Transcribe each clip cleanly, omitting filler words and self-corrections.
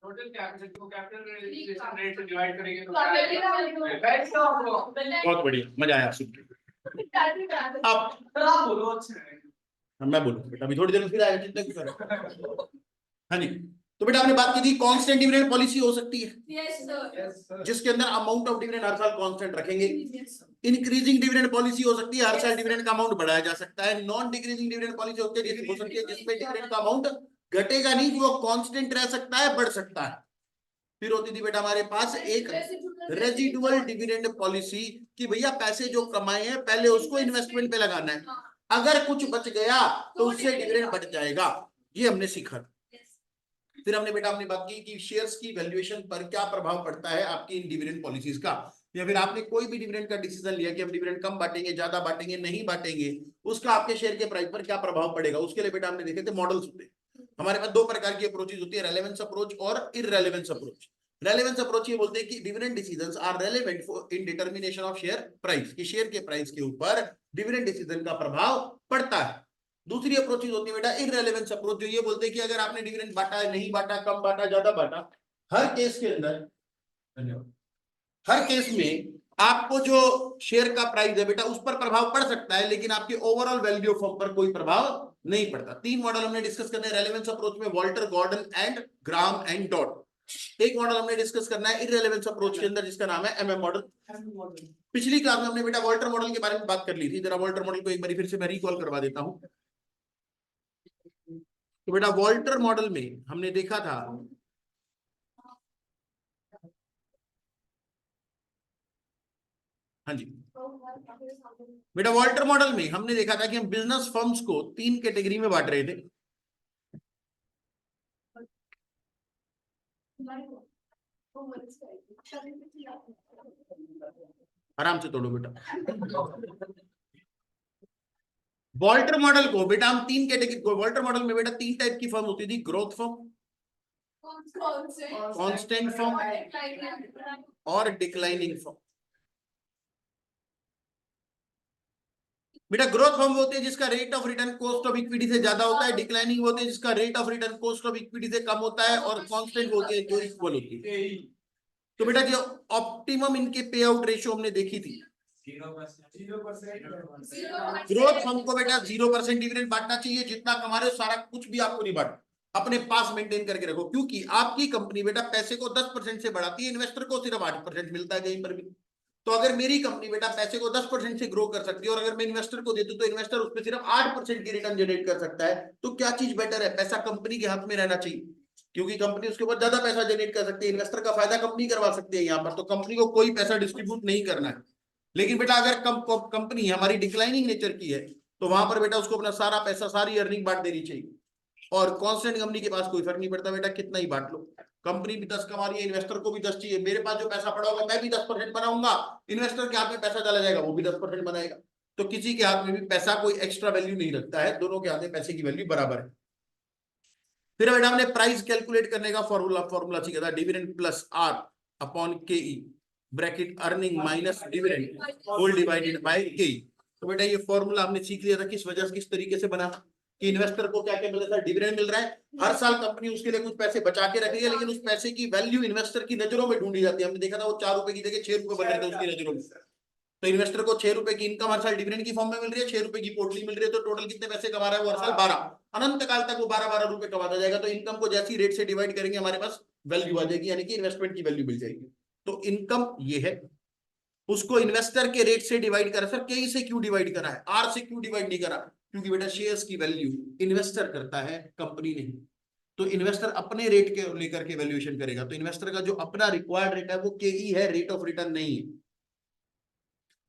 Total capital को capital rate से divide करेंगे तो बहुत बढ़िया, मजा आया सुन के। अब बोलो, अच्छा मैं बोलूँ बेटा, अभी थोड़ी देर में फिर आएगा, चिंता क्यों कर रहे हो? हाँ जी, तो बेटा आपने बात की थी कांस्टेंट डिविडेंड पॉलिसी हो सकती है, जिसके अंदर अमाउंट ऑफ डिविडेंड हर साल कांस्टेंट रखेंगे। इंक्रीजिंग डिविडेंड पॉलिसी हो सकती है, हर साल डिविडेंड का अमाउंट बढ़ाया जा सकता है। नॉन डिक्रीजिंग डिविडेंड पॉलिसी होती है हो सकती है जिसमें डिविडेंड का अमाउंट घटेगा नहीं, वो कांस्टेंट रह सकता है, बढ़ सकता है। फिर होती थी बेटा हमारे पास एक रेजिडुअल डिविडेंड पॉलिसी कि भैया पैसे जो कमाए हैं पहले उसको इन्वेस्टमेंट पे लगाना है, अगर कुछ बच गया तो उससे डिविडेंड बढ़ जाएगा। ये हमने सीखा। फिर हमने बेटा अपनी बात की कि शेयर्स की वैल्यूएशन पर क्या प्रभाव पड़ता है आपकी इन डिविडेंड पॉलिसीज का, या फिर आपने कोई भी डिविडेंड का डिसीजन लिया कि हम डिविडेंड कम बांटेंगे, ज्यादा बांटेंगे, नहीं बांटेंगे, उसका आपके शेयर के प्राइस पर क्या प्रभाव पड़ेगा। उसके लिए बेटा हमने देखे थे मॉडल्स होते हैं। हमारे पास दो प्रकार की अप्रोचेज होती है, रेलेवेंस अप्रोच और इररेलेवेंस अप्रोच। रेलेवेंस अप्रोच ये बोलते हैं कि dividend decisions are relevant for in determination of share price, कि शेयर के प्राइस के ऊपर डिविडेंड डिसीजन का प्रभाव पड़ता है। दूसरी अप्रोचेज होती है बेटा इररेलेवेंस अप्रोच, जो ये बोलते हैं कि अगर आपने डिविडेंड बांटा है, नहीं बांटा, कम बांटा, ज्यादा बांटा, हर केस के अंदर, धन्यवाद, हर केस में आपको जो शेयर का प्राइस है बेटा उस पर प्रभाव पड़ सकता है, लेकिन आपके ओवरऑल वैल्यू ऑफ फर्म पर कोई प्रभाव नहीं पड़ता। तीन मॉडल हमने डिस्कस करने हैं रेलेवेंस अप्रोच में, Walter, Gordon and Graham and Dodd. एक मॉडल हमने डिस्कस करना है इररेलेवेंस अप्रोच के अंदर, जिसका नाम है एमएम मॉडल। पिछली क्लास में हमने बेटा वॉल्टर मॉडल के बारे में बात कर ली थी, जरा वॉल्टर मॉडल को एक बार फिर से मैं रिकॉल करवा देता हूं। तो बेटा वॉल्टर मॉडल में हमने देखा था, हाँ जी बेटा वॉल्टर मॉडल में हमने देखा था कि हम बिजनेस फर्म्स को तीन कैटेगरी में बांट रहे थे। आराम से तोड़ो बेटा। वॉल्टर मॉडल को बेटा हम तीन कैटेगरी, वॉल्टर मॉडल में बेटा तीन टाइप की फर्म होती थी, ग्रोथ फर्म, कांस्टेंट फर्म और डिक्लाइनिंग फर्म। बेटा ग्रोथ फर्म होते हैं जिसका rate of return cost of equity से ज्यादा होता है, डिक्लाइनिंग होते हैं जिसका rate of return cost of equity से कम होता है, और कांस्टेंट होते हैं जो इक्वल होती है। तो बेटा जो ऑप्टिमम इनके पे आउट रेशियो हमने देखी थी, 0%। ग्रोथ फर्म को बेटा 0% डिविडेंड बांटना चाहिए, जितना कमा रहे हो सारा कुछ भी आपको नहीं बांटना, अपने पास मेंटेन करके रखो, क्योंकि आपकी कंपनी बेटा पैसे को 10% से बढ़ाती है, इन्वेस्टर को सिर्फ 8% मिलता है कहीं पर भी। तो अगर मेरी कंपनी बेटा पैसे को 10% से ग्रो कर सकती है, और अगर मैं इन्वेस्टर को देती हूँ तो इन्वेस्टर उस पर सिर्फ 8% की रिटर्न जनरेट कर सकता है, तो क्या चीज बेटर है? पैसा कंपनी के हाथ में रहना चाहिए, क्योंकि कंपनी उसके ऊपर ज्यादा पैसा जनरेट कर सकती है, इन्वेस्टर का फायदा कंपनी करवा सकती है यहाँ पर, तो कंपनी को कोई पैसा डिस्ट्रीब्यूट नहीं करना है। लेकिन बेटा अगर कंपनी हमारी डिक्लाइनिंग नेचर की है, तो वहां पर बेटा उसको अपना सारा पैसा, सारी अर्निंग बांट देनी चाहिए। और कांस्टेंट कंपनी के पास कोई फर्क नहीं पड़ता बेटा, कितना ही बांट लो, कंपनी भी 10 कमा रही है, इन्वेस्टर को भी 10 चाहिए, मेरे पास जो पैसा पड़ा होगा मैं भी 10% बनाऊंगा, इन्वेस्टर के हाथ में पैसा चला जाएगा, वो भी 10% बनाएगा, तो किसी के हाथ में भी पैसा कोई एक्स्ट्रा वैल्यू नहीं रखता है, दोनों के हाथ में पैसे की वैल्यू बराबर है। फिर बेटा हमने प्राइस कैलकुलेट करने का फॉर्मूला फॉर्मूला सीखा था, dividend plus R upon K E, bracket earning minus dividend whole divided by K. तो बेटा ये फॉर्मूला हमने सीख लिया था, किस वजह से, किस तरीके से बना, कि इन्वेस्टर को क्या क्या मिल रहा है, डिविडेंड मिल रहा है, हर साल कंपनी उसके लिए कुछ पैसे बचा के रख रही है, लेकिन उस पैसे की वैल्यू इन्वेस्टर की नजरों में ढूंढी जाती है। हमने देखा था वो 4 रुपए की जगह 6 रुपए बन रहे थे उसकी नजरों में, तो इन्वेस्टर को 6 रुपए की इनकम हर साल डिविडेंड की फॉर्म में मिल रही है, 6 रुपए की पोटली मिल रही है, तो टोटल कितने पैसे कमा रहा है वो हर साल? 12, अनंत काल तक वो 12-12 रुपए कमाता जाएगा। तो इनकम को जैसी रेट से डिवाइड करेंगे हमारे पास वैल्यू आ जाएगी, यानी कि इन्वेस्टमेंट की वैल्यू मिल जाएगी। तो इनकम ये है, उसको इन्वेस्टर के रेट से डिवाइड करा। सर के से क्यों डिवाइड करा है, आर से क्यों डिवाइड नहीं करा? क्योंकि बेटा शेयर्स की वैल्यू इन्वेस्टर करता है, कंपनी नहीं। तो इन्वेस्टर अपने रेट के लेकर के वैल्यूएशन करेगा, तो इन्वेस्टर का जो अपना रिक्वायर्ड रेट है वो के है, रेट ऑफ रिटर्न नहीं है।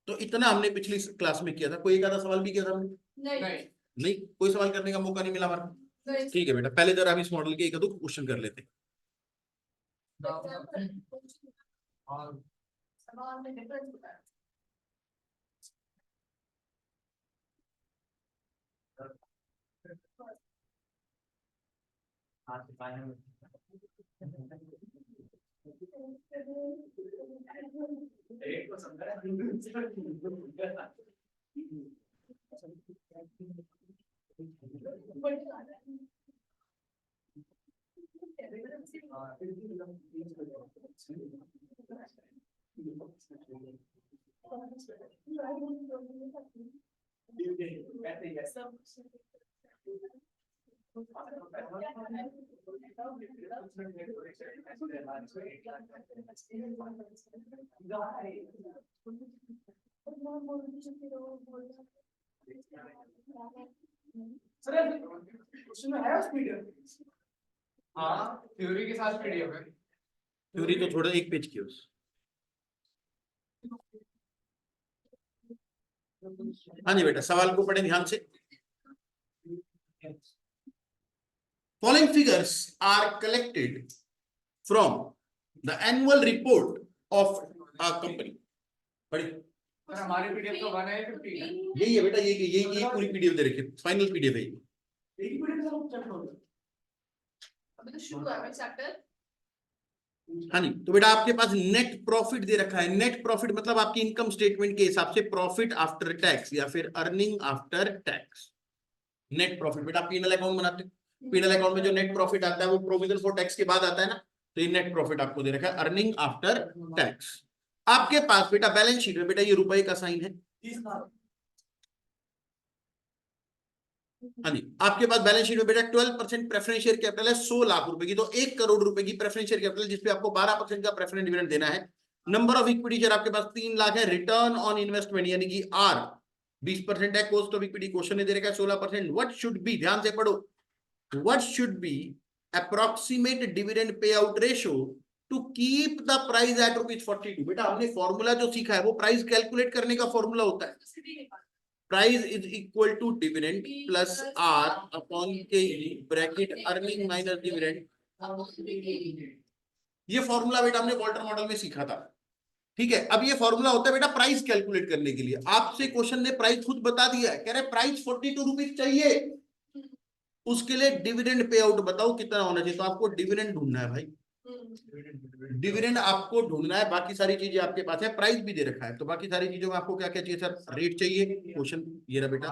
तो इतना हमने पिछली क्लास में किया था। कोई एक आधा सवाल भी किया था हमने? नहीं, कोई सवाल करने का मौका नहीं मिला हमारा। ठीक है बेटा, पहले जरा हम इस मॉडल के एक दो क्वेश्चन कर लेते हैं। हाँ, थ्योरी के साथ पीडीएफ है। थ्योरी तो थोड़ा एक पेज की उस। हाँ जी बेटा, सवाल को पढ़े ध्यान से। Following figures are collected from the annual report of a company. पढ़िए। पर हमारी पीडीएफ तो 150 है। यही है बेटा, यही पूरी पीडीएफ दे रखी है, फाइनल पीडीएफ है ये। अभी तो शुरू हुआ है चैप्टर। हाँ जी, तो बेटा आपके पास नेट प्रॉफिट दे रखा है। नेट प्रॉफिट मतलब आपकी इनकम स्टेटमेंट के हिसाब से प्रॉफिट आफ्टर टैक्स या फिर earning after tax. Net profit बेटा पीनल अकाउंट बनाते हैं, पीनल अकाउंट में जो नेट प्रॉफिट आता है वो प्रोविजन फॉर टैक्स के बाद आता है ना, तो ये नेट प्रॉफिट आपको दे रखा है अर्निंग आफ्टर टैक्स। आपके पास बेटा बैलेंस शीट में बेटा ये रुपए का साइन है। हाँ जी, आपके पास बैलेंस शीट में बेटा 12% प्रेफरेंस शेयर कैपिटल है 100 लाख रुपए की, तो 1 करोड़ रुपए की प्रेफरेंस शेयर कैपिटल जिसपे आपको 12% का प्रेफरेंस डिविडेंड देना है। नंबर ऑफ इक्विटी शेयर आपके पास 3 लाख है। रिटर्न ऑन इन्वेस्टमेंट यानी कि आर 20% है। कॉस्ट ऑफ इक्विटी क्वेश्चन ने दे रखा है 16%। व्हाट शुड बी, ध्यान से पढ़ो, what should be approximate dividend payout ratio to keep the price at ₹42। बेटा हमने फॉर्मूला जो सीखा है वो प्राइस कैलकुलेट करने का फॉर्मूला होता है। Price is equal to dividend plus R upon K bracket earning minus dividend. ये फॉर्मूला बेटा हमने वॉल्टर मॉडल में सीखा था। ठीक है, अब ये फॉर्मूला होता है बेटा प्राइस कैलकुलेट करने के लिए। आपसे क्वेश्चन ने प्राइस खुद बता दिया है, कह रहे प्राइस 42 रुपीज चाहिए, उसके लिए डिविडेंड पे आउट बताओ कितना होना चाहिए। तो आपको डिविडेंड ढूंढना है भाई, डिविडेंड आपको ढूंढना है। बाकी सारी चीजें आपके पास है, प्राइस भी दे रखा है, तो बाकी सारी चीजों में आपको क्या क्या चाहिए सर? रेट चाहिए, क्वेश्चन ये रहा बेटा,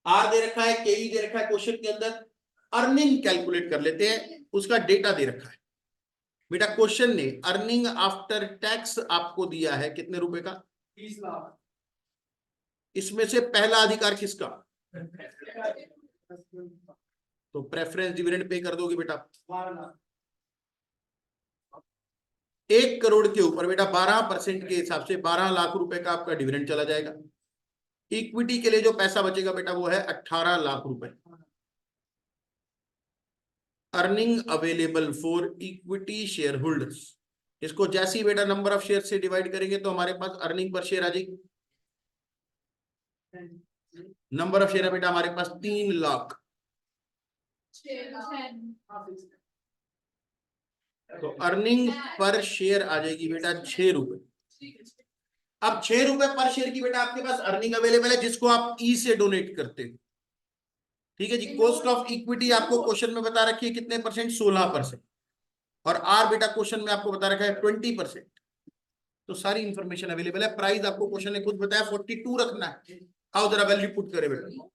आर दे रखा है, केई दे रखा है क्वेश्चन के अंदर। अर्निंग कैलकुलेट कर लेते हैं, उसका डेटा दे रखा है बेटा। क्वेश्चन ने अर्निंग आफ्टर टैक्स आपको दिया है कितने रुपए का? 30 लाख। इसमें से पहला अधिकार किसका? तो प्रेफरेंस डिविडेंड पे कर दोगे बेटा। 1 करोड़ के ऊपर बेटा 12% के हिसाब से 12 लाख रुपए का आपका डिविडेंड चला जाएगा। इक्विटी के लिए जो पैसा बचेगा बेटा वो है 18 लाख रुपए। Earning available for equity share holders, इसको जैसे ही बेटा नंबर ऑफ शेयर से डिवाइड करेंगे तो हमारे पास अर्निंग पर शेयर आ जाएगी। नंबर ऑफ शेयर है बेटा हमारे पास 3 लाख, तो अर्निंग पर शेयर आ जाएगी बेटा 6 रुपए। अब 6 रुपए पर शेयर की बेटा आपके पास अर्निंग अवेलेबल है जिसको आप ई से डोनेट करते हो। ठीक है जी, कॉस्ट ऑफ इक्विटी आपको क्वेश्चन में बता रखी है कितने परसेंट? 16%। और आर बेटा क्वेश्चन में आपको बता रखा है 20%। तो सारी इंफॉर्मेशन अवेलेबल है। प्राइस आपको क्वेश्चन ने खुद बताया 42 रखना है। आओ जरा वैल्यू पुट करें बेटा।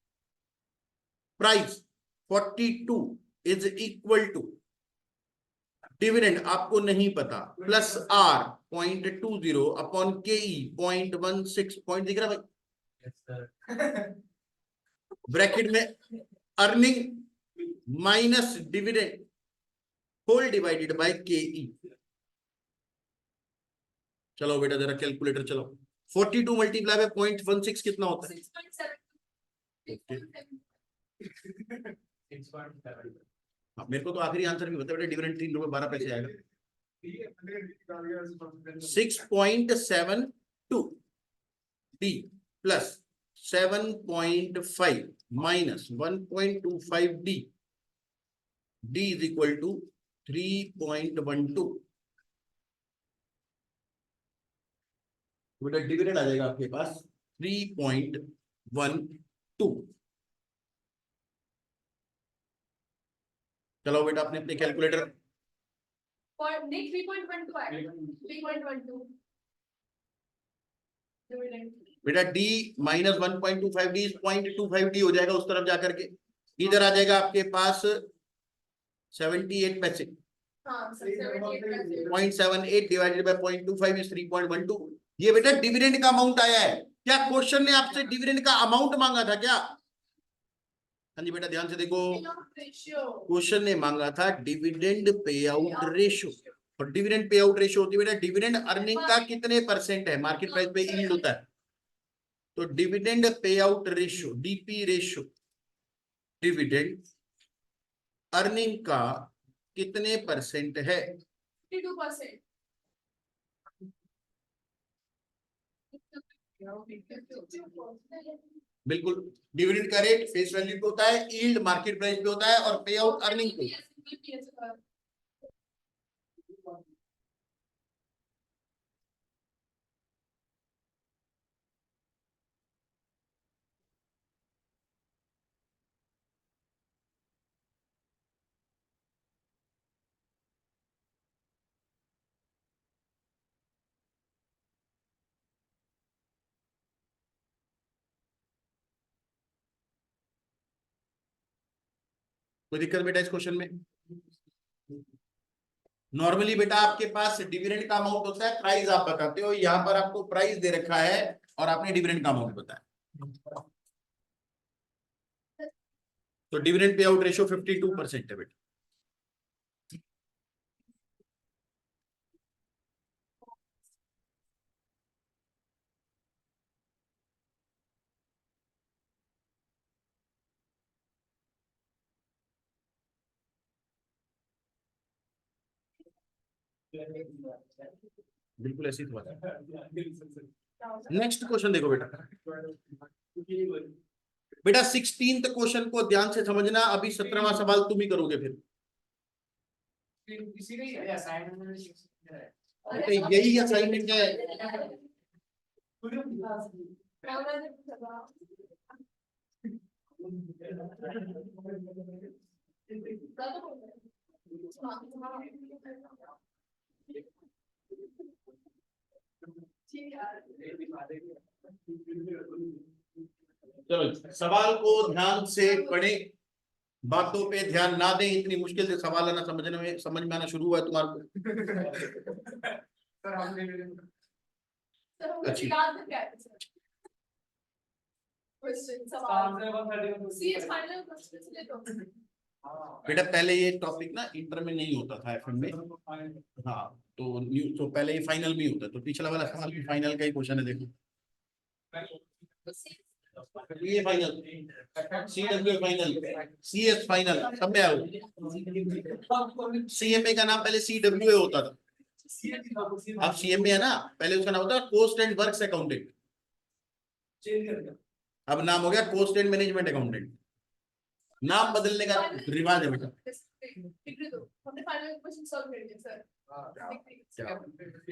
Price 42 is equal to dividend आपको नहीं पता plus are 0.20 upon K E 0.16 point दिख रहा भाई ब्रैकेट में earning minus dividend whole divided by K E. चलो बेटा जरा कैलकुलेटर चलो। 42 मल्टीप्लाई बाय 0.16 कितना होता है? 6.7। मेरे को तो आखिरी आंसर भी बता बेटा, डिविडेंड 3 रुपए 12 पैसे आएगा। 6.72 D plus 7.5 minus 1.25 D, D is equal to 3.12। बेटा डिविडेंड आ जाएगा आपके पास 3.12। चलो बेटा अपने अपने कैलकुलेटर। 3.12 है 3.12 डिविडेंड बेटा डी माइनस 1.25 डी 0.25 डी हो जाएगा उस तरफ जाकर के, इधर आ जाएगा आपके पास 78 पैसे, हाँ, 78 0.78 डिवाइडेड बाय 0.25 इज 3.12। ये बेटा डिविडेंड का अमाउंट आया है। क्या क्वेश्चन ने आपसे डिविडेंड का अमाउंट मांगा था क्या? हाँ जी बेटा ध्यान से देखो, रेशियो। क्वेश्चन ने मांगा था डिविडेंड पे आउट रेशियो, और डिविडेंड पे आउट रेशियो होती है बेटा डिविडेंड अर्निंग का कितने परसेंट है, मार्केट प्राइस पे यील्ड होता है। तो dividend payout ratio DP ratio, dividend earning का कितने परसेंट है? 52%। बिल्कुल, डिविडेंड का रेट फेस वैल्यू पे होता है, यील्ड मार्केट प्राइस पे होता है, और पे आउट अर्निंग पे। कोई दिक्कत बेटा इस क्वेश्चन में? नॉर्मली बेटा आपके पास डिविडेंड का अमाउंट होता है, प्राइस आप बताते हो, यहाँ पर आपको प्राइस दे रखा है और आपने डिविडेंड का अमाउंट बताया। तो डिविडेंड पे आउट रेशियो 52% है बेटा। बिल्कुल ऐसी तो बात है। नेक्स्ट क्वेश्चन देखो बेटा, बेटा 16th क्वेश्चन को ध्यान से समझना, अभी 17वां सवाल तुम ही करोगे फिर। इसी का ही है असाइनमेंट। तो यही असाइनमेंट है। चलो सवाल को ध्यान से पढ़ें, बातों पे ध्यान ना दें। इतनी मुश्किल से सवाल आना समझ में आना शुरू हुआ है तुम्हारे को। सर हमने अच्छी बेटा पहले ये टॉपिक ना इंटर में नहीं होता था, एफएम में। हाँ तो न्यू तो पहले ये फाइनल में ही होता, तो पिछला वाला सवाल भी फाइनल का ही क्वेश्चन है। देखो ये final, CW final, CS final, सब में आओ। सीएमए का नाम पहले सीडब्ल्यू होता था, अब सीएमए है ना, पहले उसका नाम होता था कॉस्ट एंड वर्क्स अकाउंटेंट, अब नाम हो गया कॉस्ट एंड मैनेजमेंट अकाउंटेंट। नाम बदलने का रिवाज है बेटा।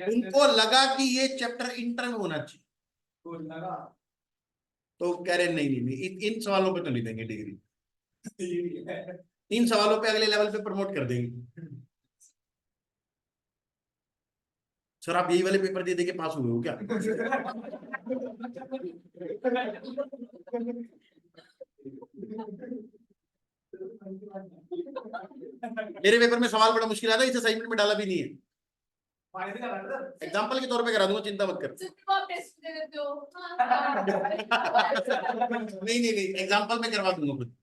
उनको लगा कि ये चैप्टर इंटर में होना चाहिए, तो कह रहे नहीं नहीं इन सवालों पे तो नहीं देंगे डिग्री, इन सवालों पे अगले लेवल पे प्रमोट कर देंगे। सर आप यही वाले पेपर दे दे के पास हुए हो क्या? मेरे पेपर में सवाल बड़ा मुश्किल आता है, इसे असाइनमेंट में डाला भी नहीं है, एग्जाम्पल के तौर पे करा दूंगा, चिंता मत कर। नहीं एग्जाम्पल में करवा दूंगा खुद।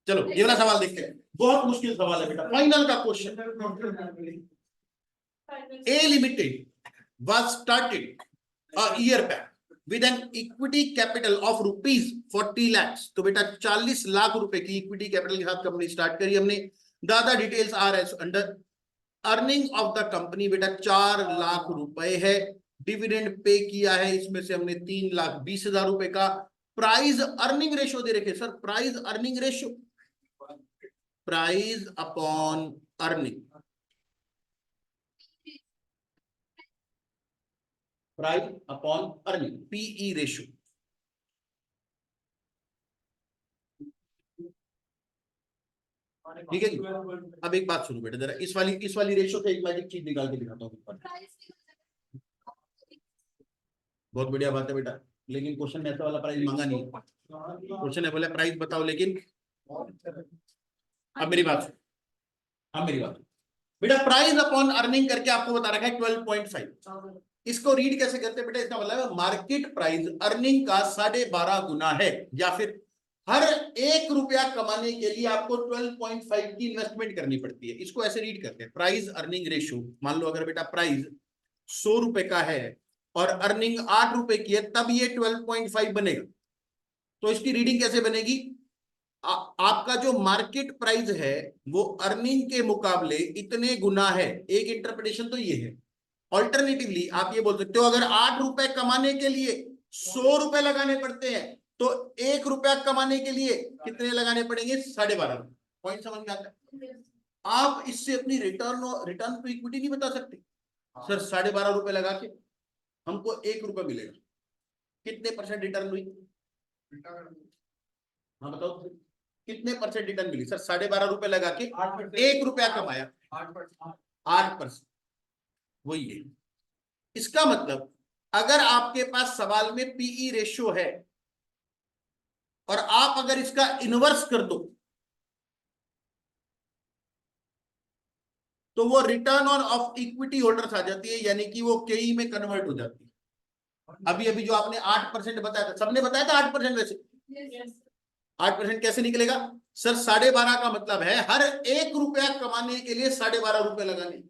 चलो ये वाला सवाल देखते हैं, बहुत मुश्किल सवाल है बेटा, फाइनल का question. A Limited was started a year back with an equity capital of rupees 40 lakhs। तो बेटा 40 लाख रुपए की इक्विटी कैपिटल के साथ कंपनी स्टार्ट करी हमने। दादा details R S under earning of the company बेटा 4 लाख रुपए है, डिविडेंड पे किया है इसमें से हमने 3,20,000 रुपए का। प्राइस अर्निंग रेशियो दे रखे sir, price earning ratio, price upon earning, price upon earning PE ratio. ठीक है जी। अब एक बात सुनो बेटा जरा, इस वाली रेशियो से एक मैजिक चीज निकाल के दिखाता हूँ। बहुत बढ़िया बात है बेटा, लेकिन क्वेश्चन में ऐसा वाला प्राइस मांगा नहीं है। क्वेश्चन है बोले प्राइस बताओ, लेकिन अब मेरी बात सुनो, अब मेरी बात सुनो। बेटा प्राइस अपॉन अर्निंग करके आपको बता रखा है 12.5। इसको रीड कैसे करते हैं बेटा? इसका मतलब है मार्केट प्राइस अर्निंग का 12.5 गुना है, या फिर हर 1 रुपया कमाने के लिए आपको 12.5 की इन्वेस्टमेंट करनी पड़ती है। इसको ऐसे रीड करते हैं, प्राइस अर्निंग रेशियो। मान लो अगर बेटा प्राइस 100 रुपए का है और अर्निंग 8 रुपए की है, तब ये 12.5 बनेगा। तो इसकी रीडिंग कैसे बनेगी? आपका जो मार्केट प्राइस है वो अर्निंग के मुकाबले इतने गुना है। एक इंटरप्रिटेशन तो ये है। ऑल्टरनेटिवली आप ये बोल सकते हो, अगर 8 रुपए कमाने के लिए 100 रुपए लगाने पड़ते हैं, तो 1 रुपया कमाने के लिए कितने लगाने पड़ेंगे? 12.5। पॉइंट समझ में आता है? आप इससे अपनी रिटर्न टू इक्विटी नहीं बता सकते। सर 12.5 रुपए लगा के हमको 1 रुपया मिलेगा, कितने परसेंट रिटर्न हुई? हाँ बताओ, कितने परसेंट रिटर्न मिली? सर 12.5 रुपए लगा के 1 रुपया कमाया, 8%। वही है। इसका मतलब अगर आपके पास सवाल में पीई रेशियो है और आप अगर इसका इनवर्स कर दो, तो वो return on of equity holders आ जाती है, यानी कि वो केई में कन्वर्ट हो जाती है। अभी अभी जो आपने 8% बताया था, सबने बताया था 8%। वैसे 8% कैसे निकलेगा? सर 12.5 का मतलब है हर 1 रुपया कमाने के लिए 12.5 रुपए लगाने।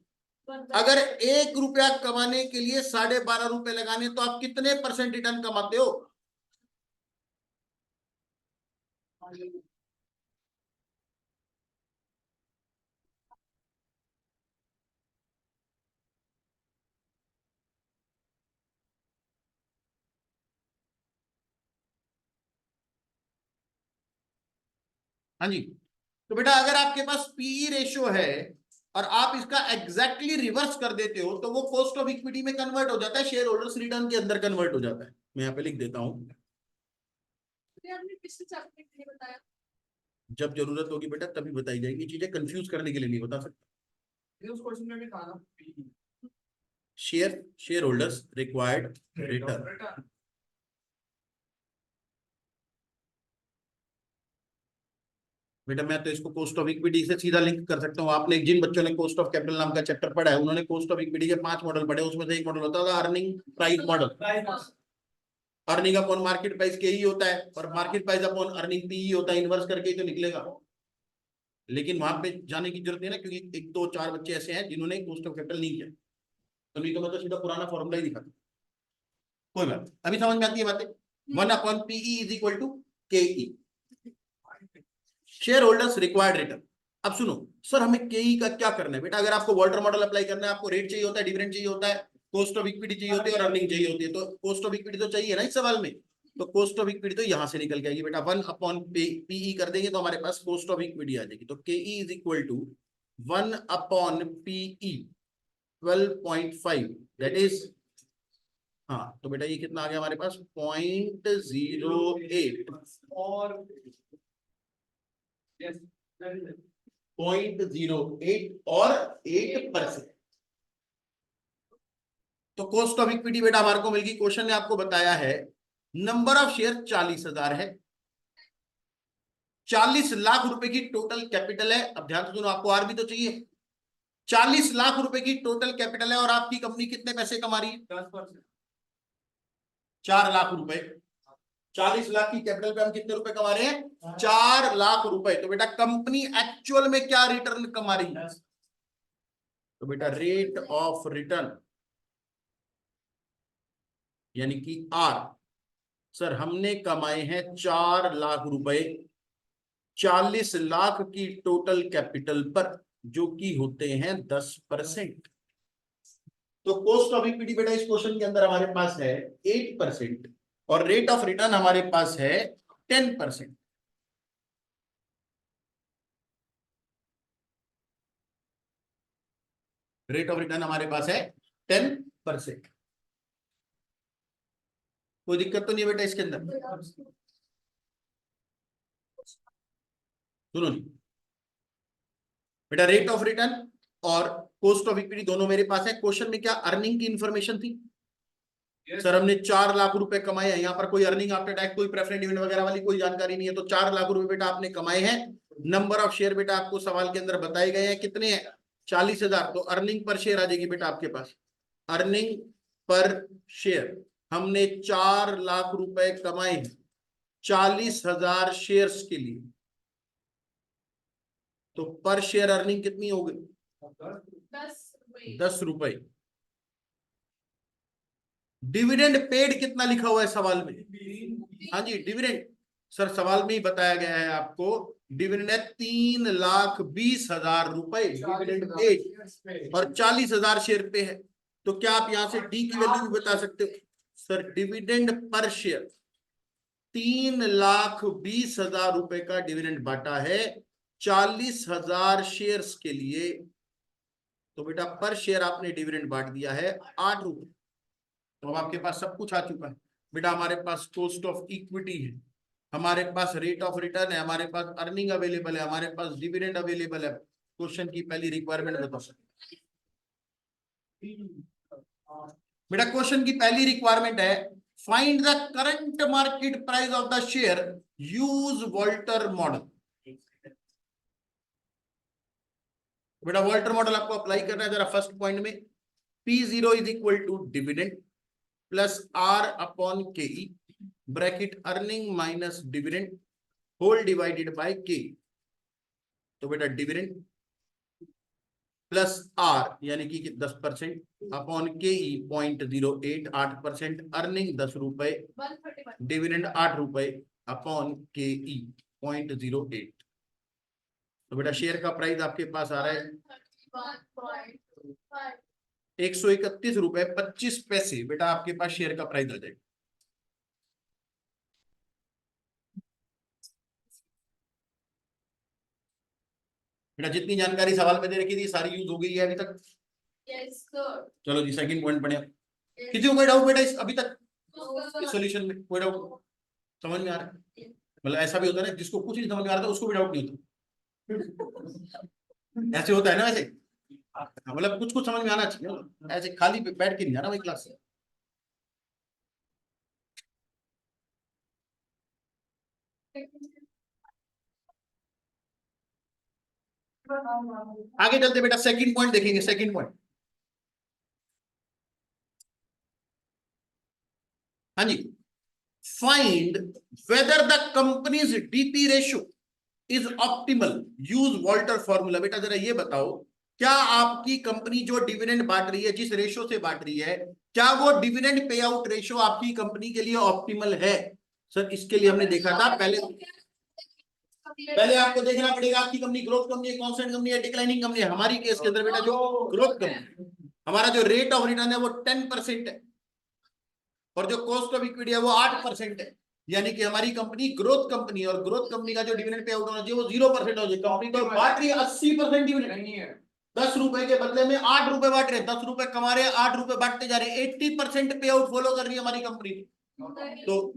अगर 1 रुपया कमाने के लिए 12.5 रुपए लगाने, तो आप कितने परसेंट रिटर्न कमाते हो? हाँ जी। तो बेटा अगर आपके पास पीई रेशियो है और आप इसका एग्जैक्टली रिवर्स कर देते हो, तो वो कॉस्ट ऑफ इक्विटी में कन्वर्ट हो जाता है, शेयर होल्डर्स रिटर्न के अंदर कन्वर्ट हो जाता है। मैं यहाँ पे लिख देता हूं, आपने पिछले चैप्टर के लिए बताया। जब जरूरत होगी बेटा तभी बताई जाएगी, चीजें कंफ्यूज करने के लिए नहीं बता सकता। उस क्वेश्चन में भी था ना, शेयर होल्डर्स रिक्वायर्ड रिटर्न। बेटा मैं तो इसको कॉस्ट ऑफ इक्विटी से सीधा लिंक कर सकता हूँ। आपने जिन बच्चों ने कॉस्ट ऑफ कैपिटल नाम का चैप्टर पढ़ा है, उन्होंने कॉस्ट ऑफ इक्विटी के 5 मॉडल पढ़े, उसमें से एक मॉडल होता था earning price model. Earning upon market price के ही होता है, और market price upon earning P होता है, इन्वर्स करके ही तो निकलेगा। लेकिन वहां पे जाने की जरूरत नहीं है ना, क्योंकि 1 2 4 बच्चे ऐसे हैं जिन्होंने कॉस्ट ऑफ कैपिटल नहीं किया। तो नहीं तो मैं तो सीधा पुराना फॉर्मूला ही दिखाता। कोई बात, अभी समझ में आती है बातें। 1/PE is equal to KE, shareholders required return. अब सुनो सर, हमें केई का क्या करना है? बेटा अगर आपको वॉल्टर मॉडल अप्लाई करना है, आपको रेट चाहिए होता है, डिविडेंड चाहिए होता है, कॉस्ट ऑफ इक्विटी चाहिए होती है और अर्निंग चाहिए होती है। तो कॉस्ट ऑफ इक्विटी तो चाहिए ना इस सवाल में, तो कॉस्ट ऑफ इक्विटी तो यहां से निकल के आएगी बेटा। 1/PE कर देंगे तो हमारे पास कॉस्ट ऑफ इक्विटी आ जाएगी। तो KE is equal to 1/PE 12.5, that is, हाँ तो बेटा ये कितना आ गया हमारे पास? 0.08 और 0.08 और 8%। तो कॉस्ट ऑफ इक्विटी बेटा हमारे को मिल गई। क्वेश्चन ने आपको बताया है नंबर ऑफ शेयर 40,000 है, 40 लाख रुपए की टोटल कैपिटल है। अब ध्यान से सुनो, आपको आर भी तो चाहिए। 40 लाख रुपए की टोटल कैपिटल है और आपकी कंपनी कितने पैसे कमा रही है? 10%। 4 लाख रुपए। 40 लाख की कैपिटल पे हम कितने रुपए कमा रहे हैं? 4 लाख रुपए। तो बेटा कंपनी एक्चुअल में क्या रिटर्न कमा रही है? तो बेटा रेट ऑफ रिटर्न यानी कि आर। सर हमने कमाए हैं 4 लाख रुपए 40 लाख की टोटल कैपिटल पर, जो कि होते हैं 10%। तो कॉस्ट ऑफ इक्विटी बेटा इस क्वेश्चन के अंदर हमारे पास है 8% और रेट ऑफ रिटर्न हमारे पास है 10%। रेट ऑफ रिटर्न हमारे पास है 10%। कोई दिक्कत तो नहीं बेटा इसके अंदर? सुनो जी बेटा, रेट ऑफ रिटर्न और कॉस्ट ऑफ इक्विटी दोनों मेरे पास है। क्वेश्चन में क्या अर्निंग की इंफॉर्मेशन थी? सर हमने 4 लाख रुपए कमाए हैं, यहाँ पर कोई अर्निंग आफ्टर टैक्स, कोई प्रेफरेंस डिविडेंड वगैरह वाली कोई जानकारी नहीं है, तो 4 लाख रुपए बेटा आपने कमाए हैं। नंबर ऑफ शेयर बेटा आपको सवाल के अंदर बताए गए हैं, कितने हैं? 40,000। तो अर्निंग पर शेयर आ जाएगी बेटा आपके पास। अर्निंग पर शेयर हमने 4 लाख रुपए कमाए हैं 40,000 शेयर्स के लिए, तो पर शेयर अर्निंग कितनी हो गई? 10 रुपए। 10 रुपए। डिविडेंड पेड कितना लिखा हुआ है सवाल में? हाँ जी, डिविडेंड सर सवाल में ही बताया गया है आपको, डिविडेंड है 3,20,000 रुपए डिविडेंड पेड, और 40,000 शेयर पे है। तो क्या आप यहां से डी की वैल्यू भी बता सकते हो? सर डिविडेंड पर शेयर 3,20,000 रुपए का डिविडेंड बांटा है 40,000 शेयर्स के लिए, तो बेटा पर शेयर आपने डिविडेंड बांट दिया है 8 रुपए। तो अब आपके पास सब कुछ आ चुका है बेटा। हमारे पास कॉस्ट ऑफ इक्विटी है, हमारे पास रेट ऑफ रिटर्न है, हमारे पास अर्निंग अवेलेबल है, हमारे पास डिविडेंड अवेलेबल है। क्वेश्चन की पहली रिक्वायरमेंट बताओ बेटा। क्वेश्चन की पहली रिक्वायरमेंट है find the current market price of the share, use Walter model. बेटा वॉल्टर मॉडल आपको अप्लाई करना है जरा फर्स्ट पॉइंट में। P0 is equal to dividend plus R upon K E, bracket earning minus dividend whole divided by K. तो बेटा dividend plus R यानी कि 10% अपॉन के ई 0.08 8%, अर्निंग 10 रुपए, 131। डिविडेंड 8 रुपए अपॉन के ई 0.08। तो बेटा शेयर का प्राइस आपके पास आ रहा है 131.5। 131 रुपए 25 पैसे बेटा आपके पास शेयर का प्राइस आ जाएगा। बेटा जितनी जानकारी सवाल में दे रखी थी सारी यूज हो गई है अभी तक। Yes sir. चलो जी सेकंड पॉइंट बढ़िया। किसी को कोई डाउट बेटा इस अभी तक इस सॉल्यूशन में? कोई डाउट समझ में आ रहा है? मतलब ऐसा भी होता है ना जिसको कुछ नहीं समझ में आ रहा था उसको भी डाउट नहीं होता। ऐसे होता है ना वैसे, मतलब कुछ कुछ समझ में आना चाहिए, ऐसे खाली बैठ के नहीं आना वही क्लास से। आगे चलते बेटा सेकंड पॉइंट देखेंगे। सेकंड पॉइंट, हाँ जी, find whether the company's DP ratio is optimal, use Walter formula. बेटा जरा ये बताओ, क्या आपकी कंपनी जो डिविडेंड बांट रही है, जिस रेशो से बांट रही है, क्या वो डिविडेंड पे आउट रेशो आपकी कंपनी के लिए ऑप्टिमल है? सर इसके लिए हमने देखा था पहले आपको देखना पड़ेगा आपकी कंपनी ग्रोथ कंपनी है, कांस्टेंट कंपनी है, डिक्लाइनिंग कंपनी है। हमारी केस के अंदर बेटा जो ग्रोथ कंपनी, हमारा जो रेट ऑफ रिटर्न है वो 10% है, और जो कॉस्ट ऑफ इक्विटी है वो 8% है। यानी कि हमारी कंपनी ग्रोथ कंपनी है, और ग्रोथ कंपनी का जो डिविडेंड पे आउट होना चाहिए वो 0% हो जाए। कंपनी तो बांट रही है 80% डिविडेंड, नहीं है 10 रुपए के बदले में 8 रुपए बांट रहे हैं, 10 रुपए कमा रहे हैं, 8 रुपए बांटते जा रहे हैं, 80% पे आउट फॉलो कर रही है हमारी कंपनी। तो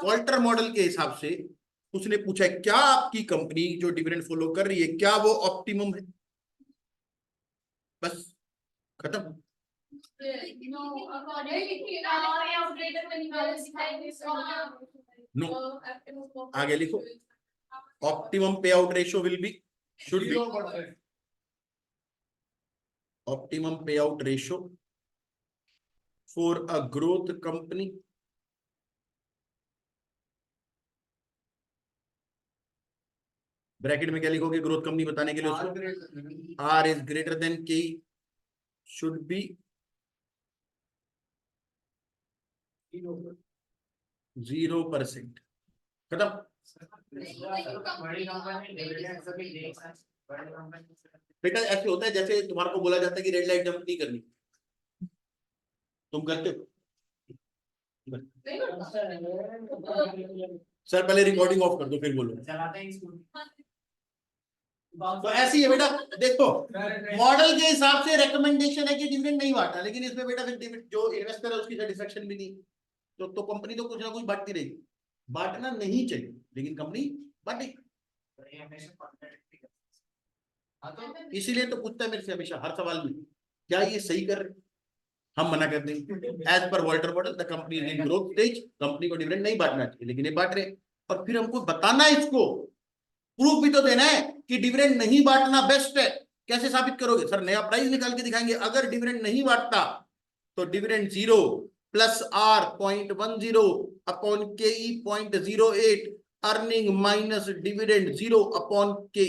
वॉल्टर मॉडल के हिसाब से उसने पूछा है क्या आपकी कंपनी जो डिविडेंड फॉलो कर रही है क्या वो ऑप्टिमम है? बस खत्म। नो, आगे लिखो, optimum payout ratio will be should be optimum payout ratio for a growth company bracket में क्या लिखोगे ग्रोथ कंपनी बताने के लिए उसको? R is greater than K should be 0%। खत्म। बेटा ऐसे होता है जैसे तुम्हारे को बोला जाता है कि रेड लाइट जंप नहीं करनी, तुम करते हो? सर पहले रिकॉर्डिंग ऑफ कर दो फिर बोलो। तो ऐसी है बेटा, देखो मॉडल के हिसाब से रेकमेंडेशन है कि डिविडेंड नहीं बांटा, लेकिन इसमें बेटा फिर जो इन्वेस्टर है उसकी सेटिस्फेक्शन भी नहीं, तो कंपनी तो कुछ ना कुछ बांटती रहेगी। बांटना नहीं चाहिए लेकिन कंपनी बांटे, इसीलिए तो पूछता है मेरे से हमेशा हर सवाल में क्या ये सही कर रहे? हम मना कर देंगे as per Walter model the company is in growth stage, company को डिविडेंड नहीं बांटना चाहिए, लेकिन ये बांट रहे। और फिर हमको बताना है, इसको प्रूफ भी तो देना है कि डिविडेंड नहीं बांटना बेस्ट है। कैसे साबित करोगे? सर नया प्राइस निकाल के दिखाएंगे। अगर डिविडेंड नहीं बांटता तो डिविडेंड 0 प्लस आर 0.10 अपॉन के 0.08 अर्निंग माइनस डिविडेंड 0 अपॉन के।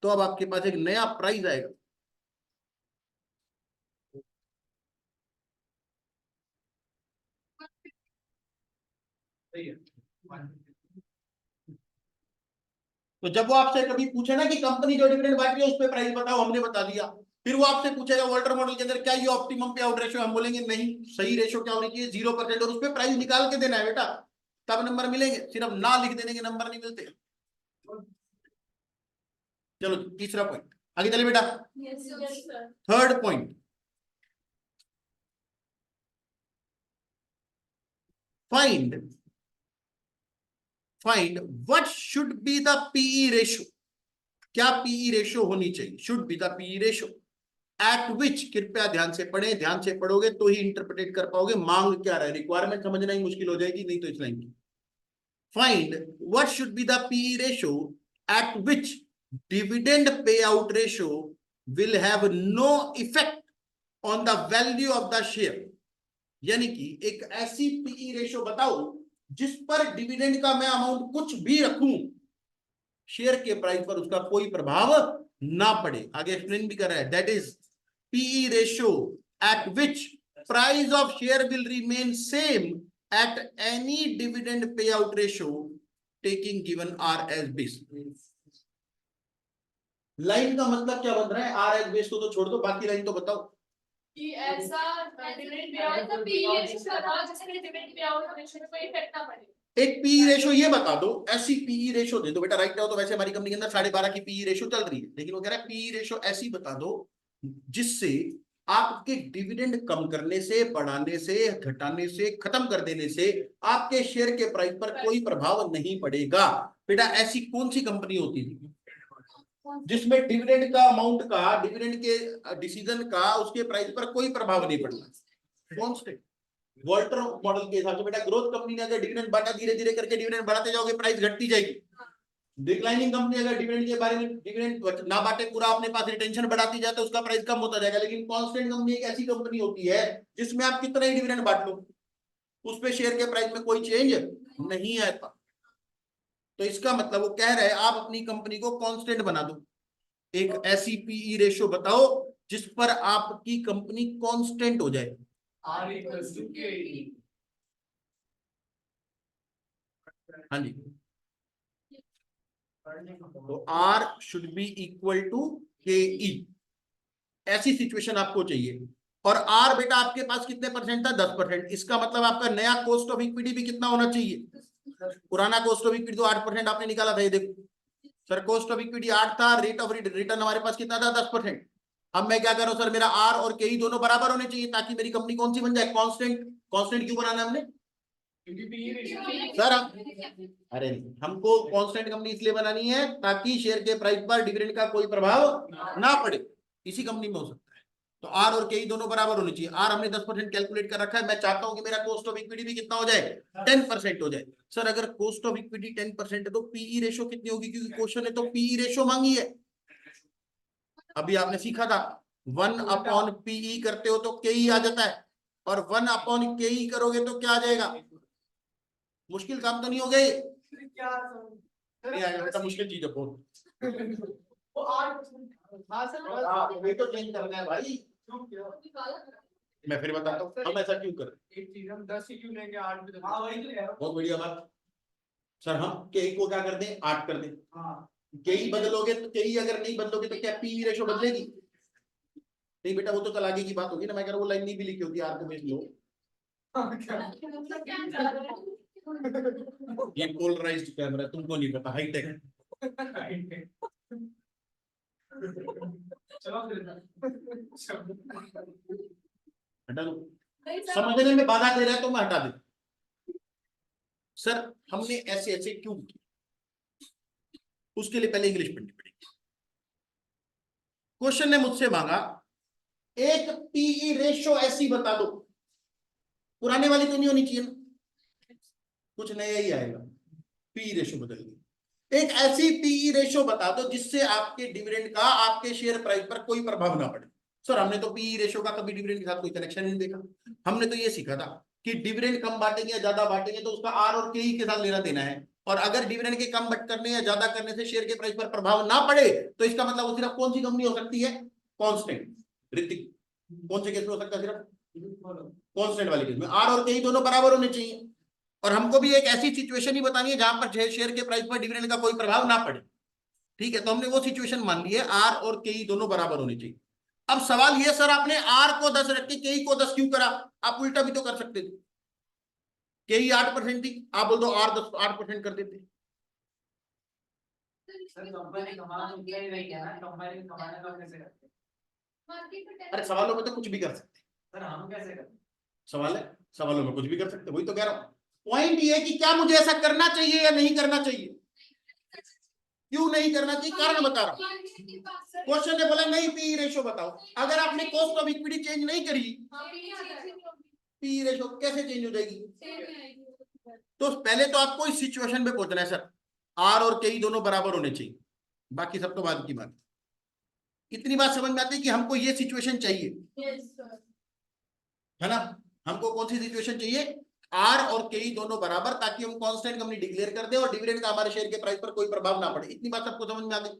तो अब आपके पास एक नया प्राइस आएगा। सही है। तो जब वो आपसे कभी पूछे ना कि कंपनी जो डिविडेंड बांट रही है उस पे प्राइस बताओ, हमने बता दिया, फिर वो आपसे पूछेगा वॉल्टर मॉडल के अंदर क्या ये ऑप्टिमम पे आउट रेशियो, हम बोलेंगे नहीं, सही रेशियो क्या होनी चाहिए 0%, और उस पे प्राइस निकाल के देना है बेटा, तब नंबर मिलेंगे। सिर्फ ना लिख देने के नंबर नहीं मिलते। चलो तीसरा पॉइंट आगे चले बेटा। Yes, sir. Third point, find what should be the PE ratio. क्या पीई रेशियो होनी चाहिए? Should be the PE ratio at which, कृपया ध्यान से पढ़े, ध्यान से पढ़ोगे तो ही इंटरप्रेट कर पाओगे। मांग क्या रहा है, रिक्वायरमेंट समझना ही मुश्किल हो जाएगी नहीं तो इस लाइन की। Find what should be the PE ratio at which dividend payout ratio will have no effect on the value of the share. यानी कि एक ऐसी पीई रेशियो बताओ जिस पर डिविडेंड का मैं अमाउंट कुछ भी रखूं, शेयर के प्राइस पर उसका कोई प्रभाव ना पड़े। आगे एक्सप्लेन भी कर रहा है, that is PE ratio at which price of share will remain same at any dividend payout ratio taking given R as base. Line का मतलब क्या बन रहा है? आर एज बेस तो छोड़ दो, बाकी लाइन तो बताओ। कि ऐसा डिविडेंड पे आउट तो पीई रेशियो बताओ जिससे डिविडेंड पे आउट रेशियो में कोई इफेक्ट ना पड़े। एक पीई रेशियो ये बता दो, ऐसी पीई रेशियो दे दो बेटा, राइट नाउ तो वैसे हमारी कंपनी के अंदर 12.5 की पीई रेशियो चल रही है, लेकिन वो कह रहा है पीई रेशियो ऐसी बता दो जिससे आपके डिविडेंड कम करने से, बढ़ाने से, घटाने से, खत्म कर देने से आपके शेयर के प्राइस पर कोई प्रभाव नहीं पड़ेगा। बेटा ऐसी कौन सी कंपनी होती थी जिसमें डिविडेंड का अमाउंट का, डिविडेंड के डिसीजन का उसके प्राइस पर कोई प्रभाव नहीं पड़ता? कॉन्स्टेंट। वॉल्टर मॉडल के हिसाब से बेटा ग्रोथ कंपनी ने अगर डिविडेंड बांटा, धीरे धीरे करके डिविडेंड बढ़ाते जाओगे, प्राइस घटती जाएगी। डिक्लाइनिंग कंपनी अगर डिविडेंड के बारे में, डिविडेंड ना बांटे, पूरा अपने पास रिटेंशन बढ़ाती जाए तो उसका प्राइस कम होता जाएगा। लेकिन कांस्टेंट कंपनी एक ऐसी कंपनी होती है जिसमें आप कितना ही डिविडेंड बांट लो, उस पे शेयर के प्राइस में कोई चेंज नहीं आता। तो इसका मतलब वो कह रहे हैं आप अपनी कंपनी को कांस्टेंट बना दो। एक ऐसी पीई रेशियो बताओ जिस पर आपकी कंपनी कांस्टेंट हो जाए। R equals to KE. हाँ जी, तो R should be equal to K E, ऐसी सिचुएशन आपको चाहिए। और आर बेटा आपके पास कितने परसेंट था? 10%। इसका मतलब आपका नया कॉस्ट ऑफ इक्विटी भी कितना होना चाहिए? पुराना कॉस्ट ऑफ इक्विटी तो 8% आपने निकाला था, ये देखो सर, कॉस्ट ऑफ इक्विटी 8 था, रेट ऑफ रिटर्न हमारे पास कितना था? 10%। अब मैं क्या कर रहा हूं सर, मेरा आर और के ई दोनों बराबर होने चाहिए ताकि मेरी कंपनी कौन सी बन जाए? कांस्टेंट। कांस्टेंट क्यों बनाना है हमने क्योंकि PE रेशियो सर? अरे हमको कांस्टेंट कंपनी इसलिए बनानी है ताकि शेयर के प्राइस पर डिविडेंड का कोई प्रभाव ना पड़े। इसी कंपनी में हो सकता है। तो आर और के दोनों बराबर होने चाहिए। आर हमने 10% कैलकुलेट कर रखा है, मैं चाहता हूं कि मेरा कॉस्ट ऑफ इक्विटी भी कितना हो जाए? 10% हो जाए। सर अगर कॉस्ट ऑफ इक्विटी 10% है तो पीई रेशियो कितनी होगी? क्योंकि क्वेश्चन ने तो पीई रेशियो मांगी है। अभी आपने सीखा था 1/पीई करते हो तो केई आ जाता है, और 1/केई करोगे तो क्या आ जाएगा? मुश्किल काम तो नहीं हो गए? क्या नहीं आएगा बेटा, मुश्किल चीज है बहुत। वो 8%। हाँ सर, हाँ, वही तो चेंज करना है भाई। मैं फिर बताता हूँ हम ऐसा क्यों करें। एक चीज हम 10 ही क्यों लेंगे, 8 भी तो। हाँ वही तो है। बहुत बढ़िया बात सर, हम के को क्या कर दें? 8 कर दें। हाँ के बदलोगे तो, के अगर नहीं बदलोगे तो क्या पी रेशो बदलेगी? नहीं बेटा, वो तो कल आगे की बात होगी ना। मैं कह रहा हूँ वो लाइन नहीं भी लिखी होती, आर को बेच लो। ये पोलराइज्ड कैमरा, तुमको नहीं पता, हाईटेक है। चलो हटा दो, समझने में बाधा दे रहा है तो मैं हटा दे। सर हमने ऐसे ऐसे क्यों किया, उसके लिए पहले इंग्लिश पढ़नी पड़ेगी। क्वेश्चन ने मुझसे मांगा एक पीई रेशियो ऐसी बता दो, पुराने वाली तो नहीं होनी चाहिए ना, कुछ नया ही आएगा, पीई रेशियो बदल गई। एक ऐसी पीई रेशियो बता दो जिससे आपके डिविडेंड का आपके शेयर प्राइस पर कोई प्रभाव ना पड़े। सर हमने तो पीई रेशियो का कभी डिविडेंड के साथ कोई कनेक्शन नहीं देखा, हमने तो ये सीखा था कि डिविडेंड कम बांटेंगे या ज्यादा बांटेंगे तो उसका आर और के के साथ लेना देना है, और अगर डिविडेंड के कम बट करने या ज्यादा करने से शेयर के प्राइस पर प्रभाव ना पड़े तो इसका मतलब वो सिर्फ कौन सी कंपनी हो सकती है, कांस्टेंट। ऋतिक कौन से केस में हो सकता है, सिर्फ कांस्टेंट वाले केस में आर और के दोनों बराबर होने चाहिए। और हमको भी एक ऐसी सिचुएशन ही बतानी है जहां पर शेयर के प्राइस पर डिविडेंड का कोई प्रभाव ना पड़े, ठीक है। तो हमने वो सिचुएशन मान ली है, आर और के दोनों बराबर होने चाहिए। अब सवाल ये सर आपने आर को 10 रख के के को 10 क्यों करा, आप उल्टा भी तो कर सकते थे, के 8% थी, आप बोल दो आर 8% कर देते। सर कंपनी कमा तो नहीं रही है ना, कंपनी कमाने का कैसे करते हैं? अरे सवालों में तो कुछ भी कर सकते, सर हम कैसे करते हैं? सवाल है, सवालों में कुछ भी कर सकते, वही तो कह रहा हूं। पॉइंट ये है कि क्या मुझे ऐसा करना चाहिए या नहीं करना चाहिए, क्यों नहीं करना चाहिए, कारण बता रहा हूं। क्वेश्चन ने बोला नहीं पी रेशियो बताओ, अगर आपने कॉस्ट ऑफ इक्विटी चेंज नहीं करी, पी रेशियो कैसे चेंज हो जाएगी। तो पहले तो आपको इस सिचुएशन पे पहुंचना है सर, आर और के दोनों बराबर होने चाहिए, बाकी सब तो बाद की बात। इतनी बात समझ में आती है कि हमको ये सिचुएशन चाहिए, है ना। हमको कौन सी सिचुएशन चाहिए, आर और के दोनों बराबर, ताकि हम कांस्टेंट कंपनी डिक्लेयर कर दे और डिविडेंड का हमारे शेयर के प्राइस पर कोई प्रभाव ना पड़े। इतनी बात सबको समझ में आ गई,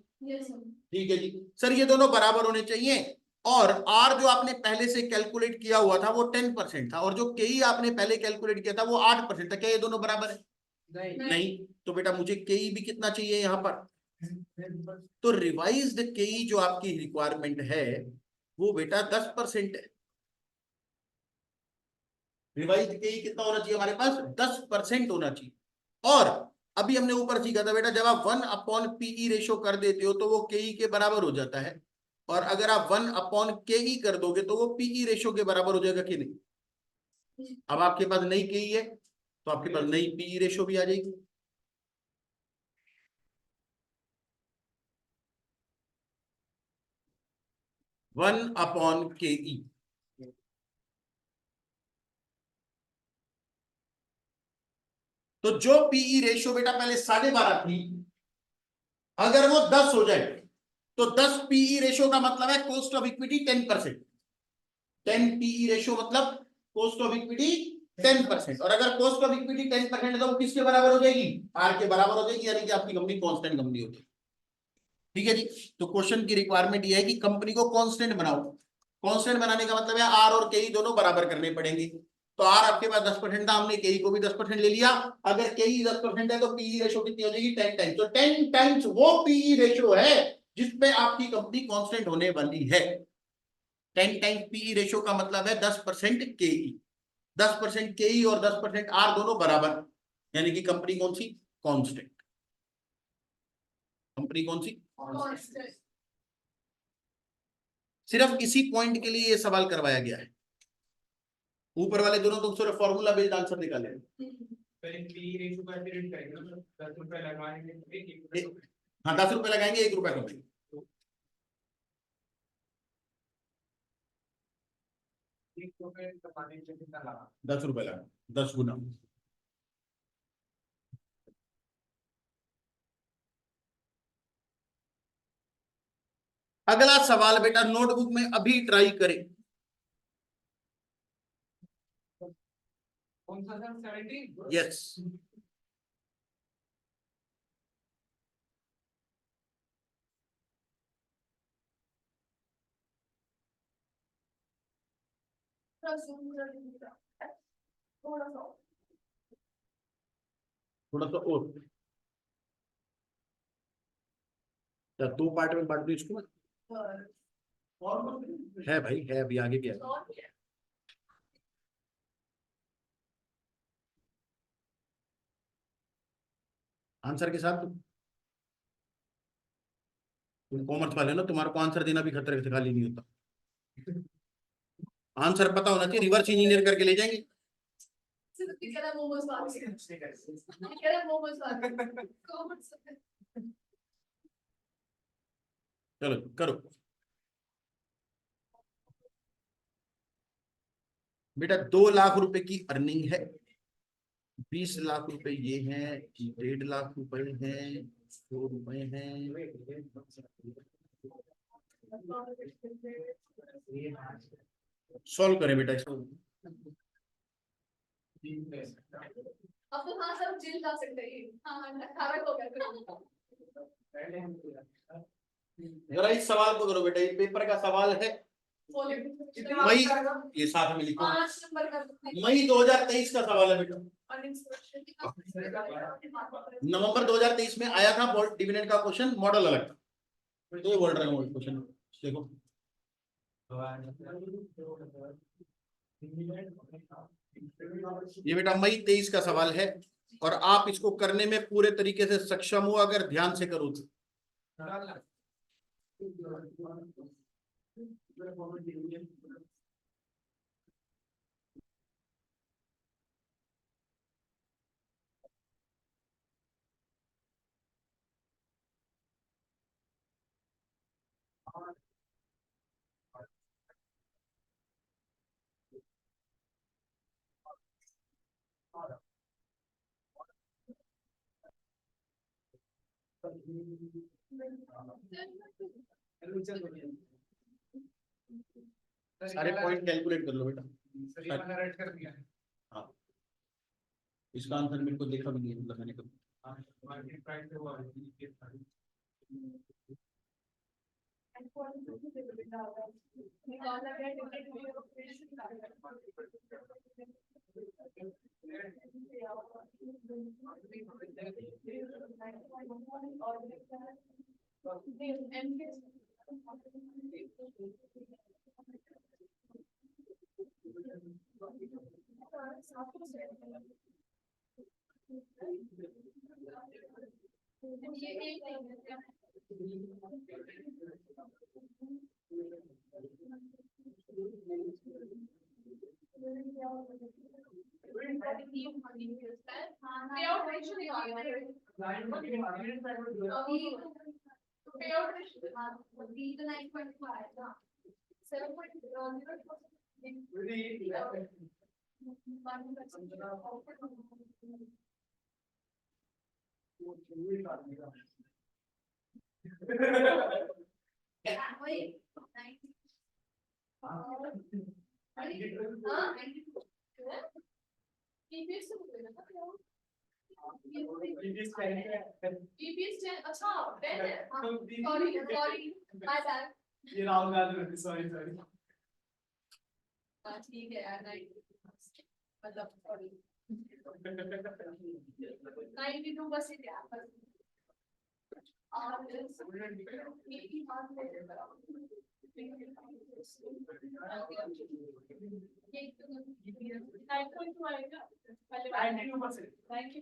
ठीक है जी। सर ये दोनों बराबर होने चाहिए, और आर जो आपने पहले से कैलकुलेट किया हुआ था वो 10% था, और जो के आपने पहले कैलकुलेट किया था वो 8% था। क्या ये दोनों बराबर है, नहीं। तो बेटा मुझे के भी कितना चाहिए यहाँ पर, तो रिवाइज्ड के जो आपकी रिक्वायरमेंट है वो बेटा 10% है। रिवाइज्ड के कितना होना चाहिए हमारे पास, 10% होना चाहिए। और अभी हमने ऊपर सीखा था बेटा, जब आप 1/PE रेशियो कर देते हो तो वो के के बराबर हो जाता है, और अगर आप 1/KE कर दोगे तो वो पीई रेशियो के बराबर हो जाएगा कि नहीं। अब आपके पास नई के है तो आपके पास नई पीई रेशियो भी आ जाएगी। वन अपॉन के, तो जो पीई रेशियो बेटा पहले 12.5 थी, अगर वो 10 हो जाए तो 10 पीई रेशियो का मतलब है cost of equity 10%। 10 PE ratio मतलब कॉस्ट ऑफ इक्विटी 10%, और अगर कॉस्ट ऑफ इक्विटी 10% है तो वो किसके बराबर हो जाएगी, आर के बराबर हो जाएगी, यानी कि आपकी कंपनी कांस्टेंट कंपनी होगी, ठीक है जी। तो क्वेश्चन की रिक्वायरमेंट ये है कि कंपनी को कांस्टेंट बनाओ। कांस्टेंट बनाने का मतलब है आर और के दोनों बराबर करने पड़ेंगे। तो आर आपके पास 10% था, हमने के को भी 10% ले लिया। अगर के 10% है तो पीई रेशियो कितनी हो जाएगी, 10 टाइम्स। तो 10 टाइम्स वो पीई रेशियो है जिसमें आपकी कंपनी कांस्टेंट होने वाली है। 10 टाइम्स पीई रेशियो का मतलब है 10% के, 10% के और 10% आर दोनों बराबर, यानी कि कंपनी कौन सी, कांस्टेंट। कंपनी कौन सी, सिर्फ इसी पॉइंट के लिए ये सवाल करवाया गया है। ऊपर वाले दोनों तो सिर्फ फॉर्मूला बेस्ड आंसर निकाले। हाँ 10 रुपए लगाएंगे, 1 रुपया कमाएंगे। 10 रुपए लगा, 10 गुना। अगला सवाल बेटा नोटबुक में अभी ट्राई करें। कौन सा सर, 17? यस, थोड़ा सा और, या 2 पार्ट में बांट दो इसको। है भाई, है, अभी आगे भी है। आंसर के साथ तुम कॉमर्स वाले हो ना, तुम्हारे को आंसर देना भी खतरे से खाली नहीं होता। आंसर पता होना चाहिए, रिवर्स इंजीनियर करके ले जाएंगे। चलो करो। बेटा 2 लाख रुपए की अर्निंग है, 20 लाख रुपए ये हैं, 1.5 लाख रुपए हैं, 100 रुपए हैं। सॉल्व करें बेटा इसको। अब तो हाँ सब जेल जा सकते हैं। हाँ 18 हो गया। जरा इस सवाल को करो बेटा, ये पेपर का सवाल है। मई, ये साथ में लिखो, 5 नंबर का मई 2023 का सवाल है बेटा। नवंबर 2023 में आया था डिविडेंड का क्वेश्चन, मॉडल अलग था। तो ये बोल रहे हैं क्वेश्चन देखो, ये बेटा मई 23 का सवाल है, और आप इसको करने में पूरे तरीके से सक्षम हो अगर ध्यान से करो तो। सारे पॉइंट कैलकुलेट कर लो बेटा। हाँ, इसका आंसर मेरे को देखा भी नहीं है, मतलब मैंने कभी। अच्छा सॉरी सॉरी बाय बाय। ये राहुल गांधी, सॉरी सॉरी। ठीक है यार, मतलब सॉरी 92 बस ही क्या बस। और एक ही बात है, ये 9.2 आएगा पहले 92%। Thank you.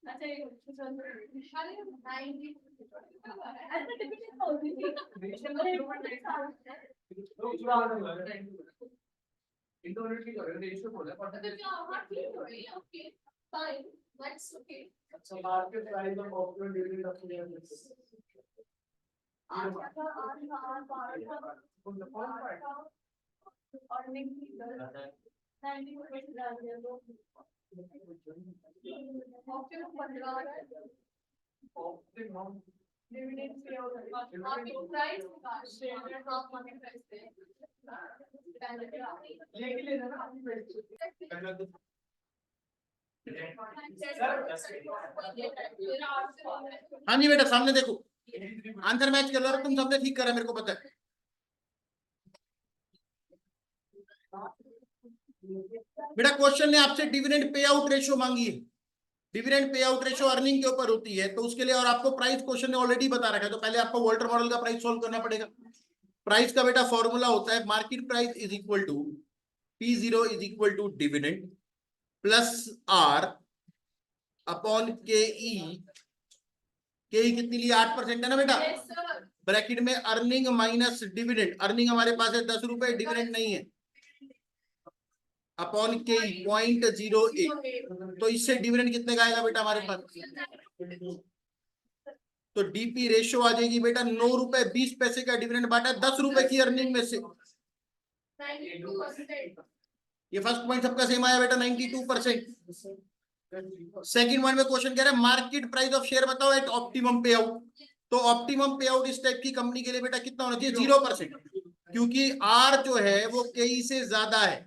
अच्छा ये अरे 90 ऐसा डिफिकल्ट होती थी। इंटरनेट की करें रेशियो बोला तो क्या हाँ ठीक हो रही है, ओके फाइन दैट्स ओके। अच्छा market price of option dividend of the हाँ जी बेटा, सामने देखो, आंसर मैच कर लो, और तुम सबने ठीक करा मेरे को पता है। बेटा क्वेश्चन ने आपसे डिविडेंड पे आउट रेशियो मांगी है। Dividend payout ratio earning के ऊपर होती है, तो उसके लिए और आपको प्राइस क्वेश्चन ने ऑलरेडी बता रखा है, तो पहले आपको वॉल्टर मॉडल का प्राइस सॉल्व करना पड़ेगा। प्राइस का बेटा फॉर्मूला होता है market price is equal to P0 is equal to dividend plus R upon KE। KE कितनी लिया, 8% है ना बेटा। ब्रैकेट में अर्निंग माइनस डिविडेंड, अर्निंग हमारे पास है 10 रुपए, डिविडेंड नहीं है, अपॉन KE 0.08। तो इससे डिविडेंड कितने का आएगा बेटा हमारे पास, तो डीपी रेशियो आ जाएगी बेटा 9 रुपए 20 पैसे का डिविडेंड बांटा 10 रुपए की अर्निंग में से। ये फर्स्ट पॉइंट सबका सेम आया बेटा 92%। सेकंड पॉइंट में क्वेश्चन कह रहा है मार्केट प्राइस ऑफ शेयर बताओ एट ऑप्टिमम पे आउट। तो ऑप्टिमम पे आउट इस टाइप की कंपनी के लिए बेटा कितना होना चाहिए 0%, क्योंकि आर जो है वो केई से ज्यादा है,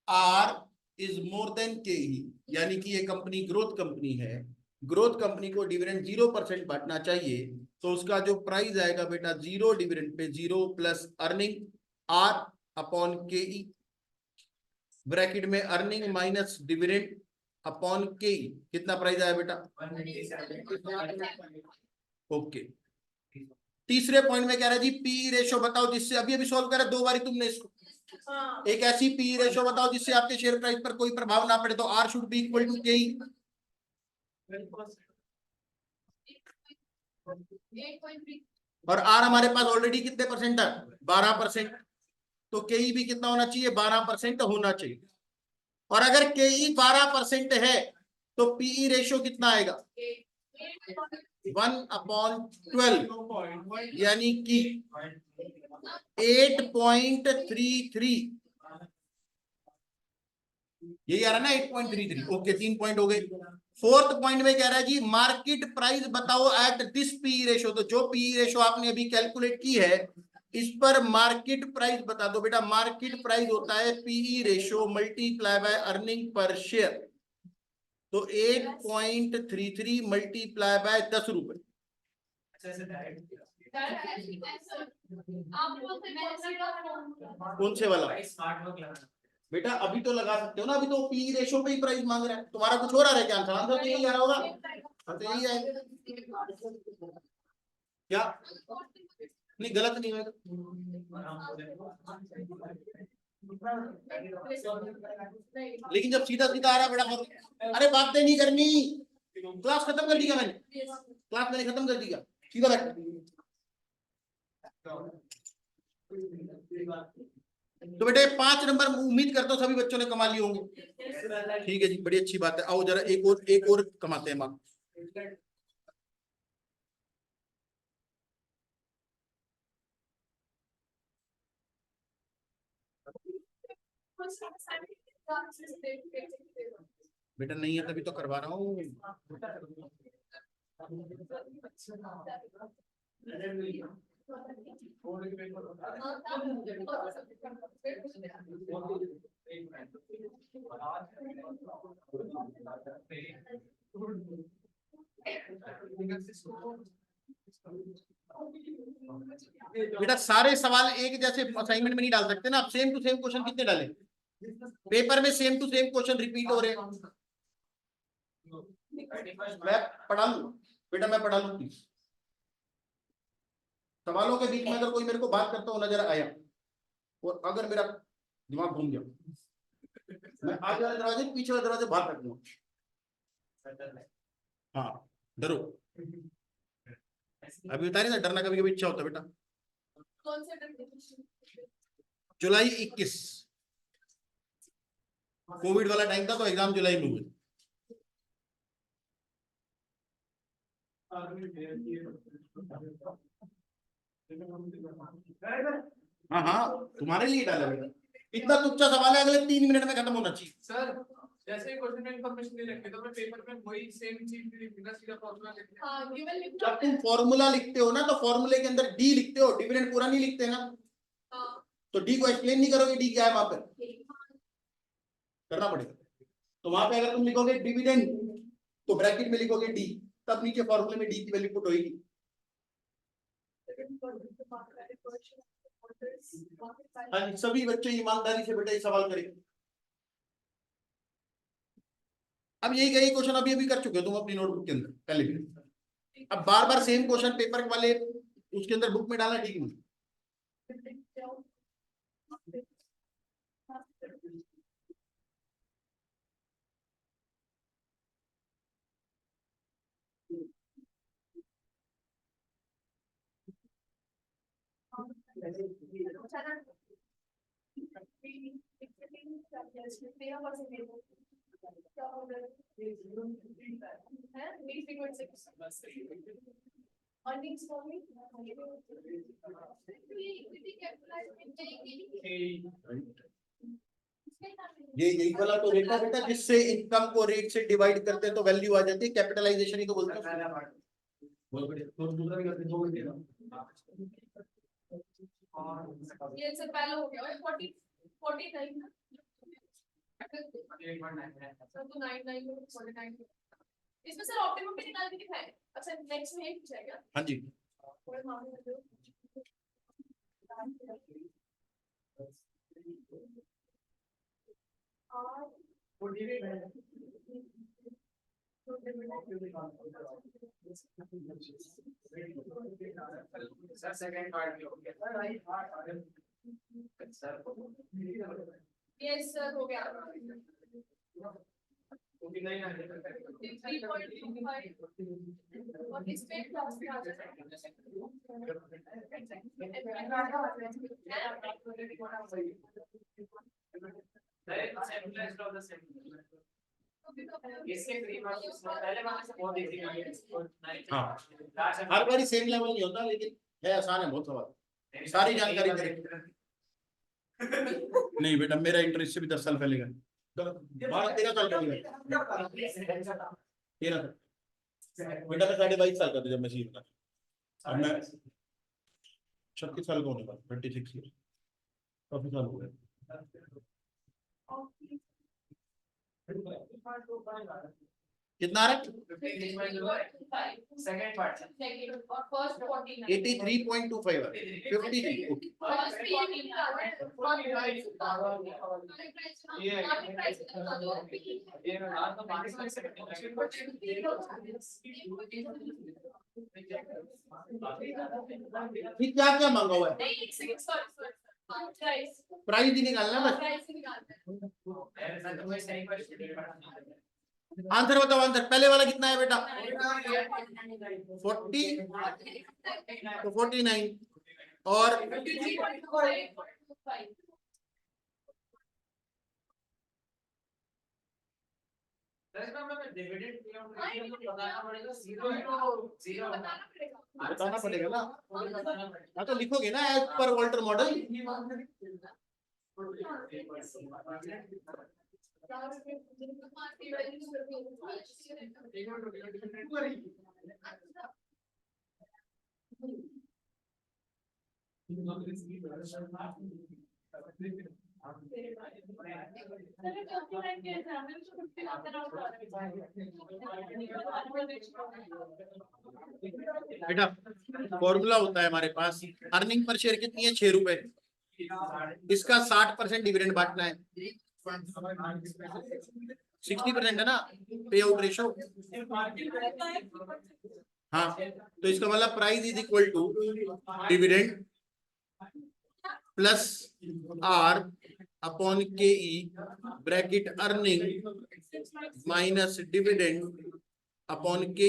आर इज मोर देन केई, यानी कि ये कंपनी ग्रोथ कंपनी है, ग्रोथ कंपनी को डिविडेंड 0% बांटना चाहिए, तो उसका जो प्राइस आएगा बेटा 0 dividend pay 0 plus earning are upon केई, ब्रैकेट में अर्निंग माइनस डिविडेंड अपॉन के, कितना प्राइस आया बेटा। ओके, तीसरे पॉइंट में कह रहा है जी पी रेशो बताओ जिससे अभी अभी सॉल्व करा 2 बारी तुमने इसको, एक ऐसी पी रेशो बताओ जिससे आपके शेयर प्राइस पर कोई प्रभाव ना पड़े, तो R should be equal to K, 8.3 और आर हमारे पास ऑलरेडी कितने परसेंट है 12%, तो के भी कितना होना चाहिए 12% होना चाहिए, और अगर के 12% है तो पीई रेशियो कितना आएगा 1/12, यानी कि 8.33, यही आ रहा है ना 8.33। ओके, 3 पॉइंट हो गए। फोर्थ पॉइंट में कह रहा है जी मार्केट प्राइस बताओ एट दिस पीई रेशियो, तो जो पीई रेशियो आपने अभी कैलकुलेट की है इस पर मार्केट प्राइस बता दो बेटा। मार्केट प्राइस होता है PE ratio multiply by earning per share, तो 8.33 मल्टीप्लाई बाय 10 रुपए, कौन से वाला बेटा अभी तो लगा सकते हो ना, अभी तो पी रेशियो पे ही प्राइस मांग रहा है, तुम्हारा कुछ हो रहा है क्या आंसर, आंसर तो यही आ रहा होगा, तो यही आएगा क्या, नहीं गलत नहीं होगा। लेकिन जब सीधा सीधा आ रहा है बेटा, अरे बातें नहीं करनी, क्लास खत्म कर दिया मैंने, क्लास मैंने खत्म कर दिया, सीधा बैठ। तो बेटे 5 नंबर उम्मीद करता हूँ सभी बच्चों ने कमा लिए होंगे, ठीक है जी, बड़ी अच्छी बात है। आओ जरा एक और कमाते हैं मार्क्स। बेटा नहीं है तभी तो करवा रहा हूँ। बेटा सारे सवाल एक जैसे असाइनमेंट में नहीं डाल सकते ना, आप सेम टू सेम क्वेश्चन कितने डालें, पेपर में same to same question repeat हो रहे हैं। मैं पढ़ा लूं बेटा, मैं पढ़ा लूं, सवालों के बीच में अगर कोई मेरे को बात करता हुआ नजर आया और अगर मेरा दिमाग घूम गया, मैं आगे वाले दरवाजे पीछे वाले दरवाजे बाहर कर दूंगा। हाँ डरो, अभी बता रही ना डरना कभी कभी इच्छा होता है बेटा। कौन से डर? जुलाई 21 कोविड वाला टाइम था, तो एग्जाम जुलाई में हुए। हाँ हाँ तुम्हारे लिए डाला बेटा, इतना तुच्चा सवाल है, अगले 3 मिनट में खत्म होना चाहिए। सर जैसे क्वेश्चन में इंफॉर्मेशन दे रखी है तो मैं पेपर में वही सेम चीज लिखना, सीधा फॉर्मूला लिखना। हाँ गिवन लिखना जब तुम फॉर्मूला लिखते हो ना तो फॉर्मूले के अंदर डी लिखते हो, डिविडेंड पूरा नहीं लिखते ना, हाँ तो डी को एक्सप्लेन नहीं करोगे डी क्या है, वहां पर करना पड़ेगा। तो वहां पे अगर तुम लिखोगे डिविडेंड तो ब्रैकेट में लिखोगे डी, तब नीचे फॉर्मूले में डी की वैल्यू पुट होगी। हाँ सभी बच्चे ईमानदारी से बेटा ये सवाल करेंगे। अब यही कई क्वेश्चन अभी अभी कर चुके हो तुम अपनी नोटबुक के अंदर पहले भी, अब बार बार सेम क्वेश्चन पेपर वाले उसके अंदर बुक में डालना ठीक नहीं। Earnings for me. Equity capital ये यही वाला तो रेट है बेटा, जिससे इनकम को रेट से डिवाइड करते हैं तो वैल्यू आ जाती है, कैपिटलाइजेशन ही तो बोलते हैं। ये से पहले हो गया 40 49 ना तो 99 49 इसमें सर ऑप्टिमम भी निकाल के दिखाए। अच्छा नेक्स्ट में एक जाएगा। हाँ जी, थोड़े मामले में दो सर सेकंड पार्ट भी हो गया सर यस सर हो गया 3.25 और इसमें क्लास में आ इसके पहले वहां से बहुत इजी हाँ हर बारी सेम लेवल नहीं होता, लेकिन है आसान है बहुत सवाल, सारी जानकारी दे रहे। नहीं बेटा, मेरा इंटरेस्ट से भी 10 साल पहले का, 12-13 साल पहले का, 13 साल बेटा, मैं 22.5 साल का था जब मैं सीख रहा, अब मैं 36 साल का होने वाला, 36 ईयर, काफी साल हो गए। कितना आ रहा है? सेकंड पार्ट और फर्स्ट 49 83.25 53 ओके। ये क्या क्या मांगा हुआ है? प्राइस ही निकालना बस। आंसर बताओ, आंसर पहले वाला कितना है बेटा? 40 तो 49 और बताना पड़ेगा ना, हाँ तो लिखोगे ना एज पर वॉल्टर मॉडल। बेटा फॉर्मूला होता है हमारे पास, अर्निंग पर शेयर कितनी है? 6 रुपए, इसका 60% डिविडेंड बांटना है, 60% है ना पे आउट रेशो। हाँ तो इसका मतलब price is equal to dividend plus R upon K E bracket earning minus dividend upon K E.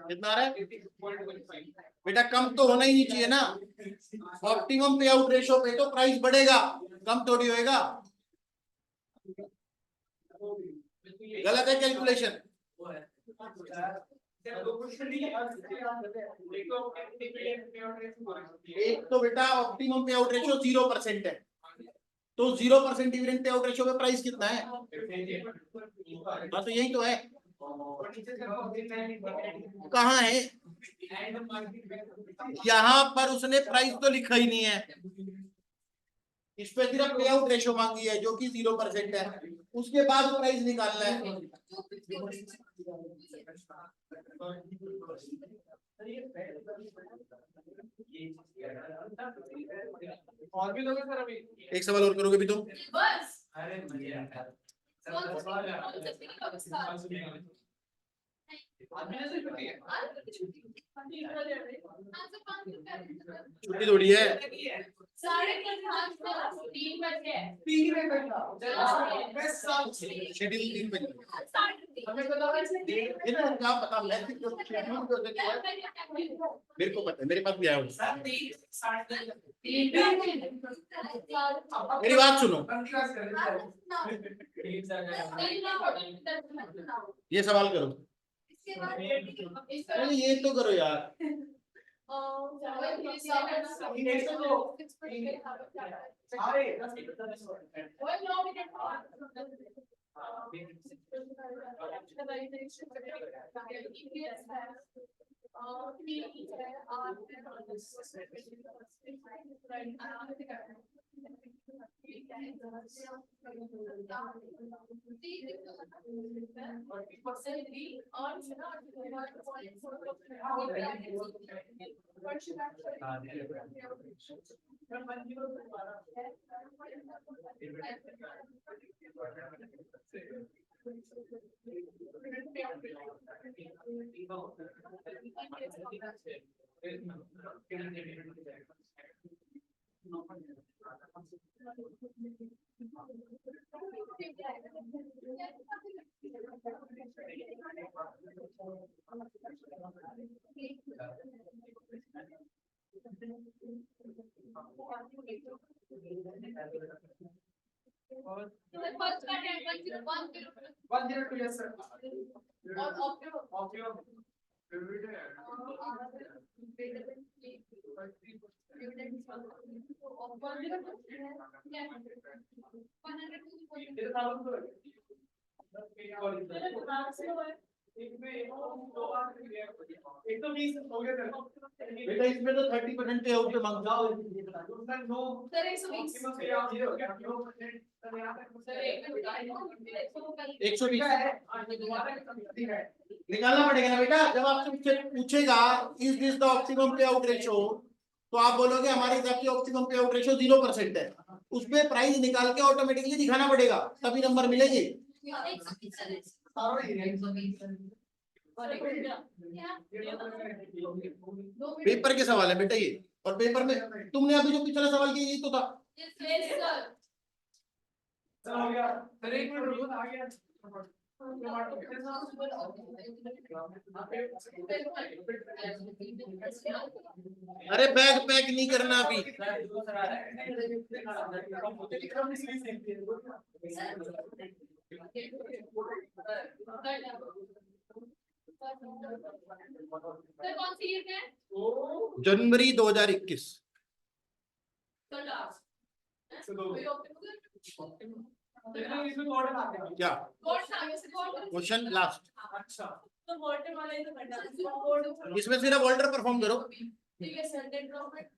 कितना आ रहा है बेटा? कम तो होना ही नहीं चाहिए ना, ऑप्टिमम पे आउट रेशो पे तो प्राइस बढ़ेगा, कम थोड़ी होएगा। गलत है कैलकुलेशन। एक तो बेटा ऑप्टिमम पे आउट रेशो 0% है, तो 0% डिविडेंड पे आउट रेशो पे प्राइस कितना है? हाँ तो यही तो है, कहाँ है? यहाँ पर उसने प्राइस तो लिखा ही नहीं है, इस पे सिर्फ पे आउट रेशो मांगी है जो कि 0% है, उसके बाद प्राइस निकालना है। और भी लोगे सर अभी एक सवाल और करोगे भी तुम? बस छुट्टी थोड़ी है, 3:30 बज गए। तीन में बैठा मैं सब शेड्यूल 3 बजे हमें बताओ ये ना क्या पता मैसेज जो शेड्यूल जो देते हैं मेरे को पता है, मेरे पास भी आया हुआ है। मेरी बात सुनो, ये सवाल करो, नहीं ये तो करो यार। फर्स्ट का है 101 102 yes sir और ऑप्टिमम of your favorite एक तो 20 हो गया सर बेटा इसमें तो 30% पे आउट पे मांगता हूँ। नो सर 120 मैक्सिमम पे आप 0 क्या 0% सर यहां पे सर 120 120 है निकालना पड़ेगा ना बेटा, जब आपसे पूछेगा is this the optimum payout ratio, तो आप बोलोगे हमारे हिसाब से ऑप्टिमम पे आउट रेशियो 0% है, उसमें प्राइस निकाल के ऑटोमेटिकली दिखाना पड़ेगा तभी नंबर मिलेगी। पेपर के सवाल है बेटा ये, और पेपर में तुमने अभी जो पिछला सवाल किया ये तो था। सर हो गया सर एक मिनट रुको आ गया अरे बैग पैक नहीं करना अभी। सर कौन सी ईयर है? जनवरी 2021। सर लास्ट क्या गॉड सामने से गॉड क्वेश्चन लास्ट, अच्छा तो वॉल्टर वाला ही तो करना है। इसमें सिर्फ ऑल्टर परफॉर्म करो। ठीक है सर डेट प्रॉफिट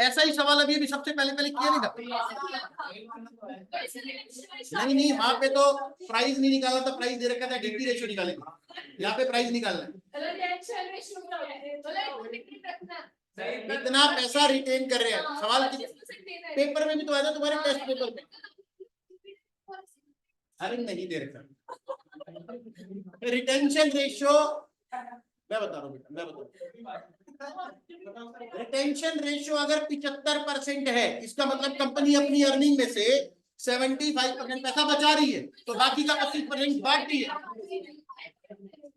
ऐसा ही सवाल अभी सबसे पहले किया नहीं था। नहीं नहीं, वहां पे तो प्राइस नहीं निकाला था, प्राइस दे रखा था डीपी रेशियो निकालेंगे, यहाँ पे प्राइस निकालना है। इतना पैसा रिटेन कर रहे हैं, सवाल पेपर में भी तो आया था तुम्हारे टेस्ट पेपर में। अरे नहीं दे रखा रिटेंशन रेशियो, मैं बता रहा हूँ बेटा, मैं बता रहा हूँ। रिटेंशन रेशियो अगर 75% है, इसका मतलब कंपनी अपनी अर्निंग में से 75% पैसा बचा रही है, तो बाकी का 25% बांट रही है।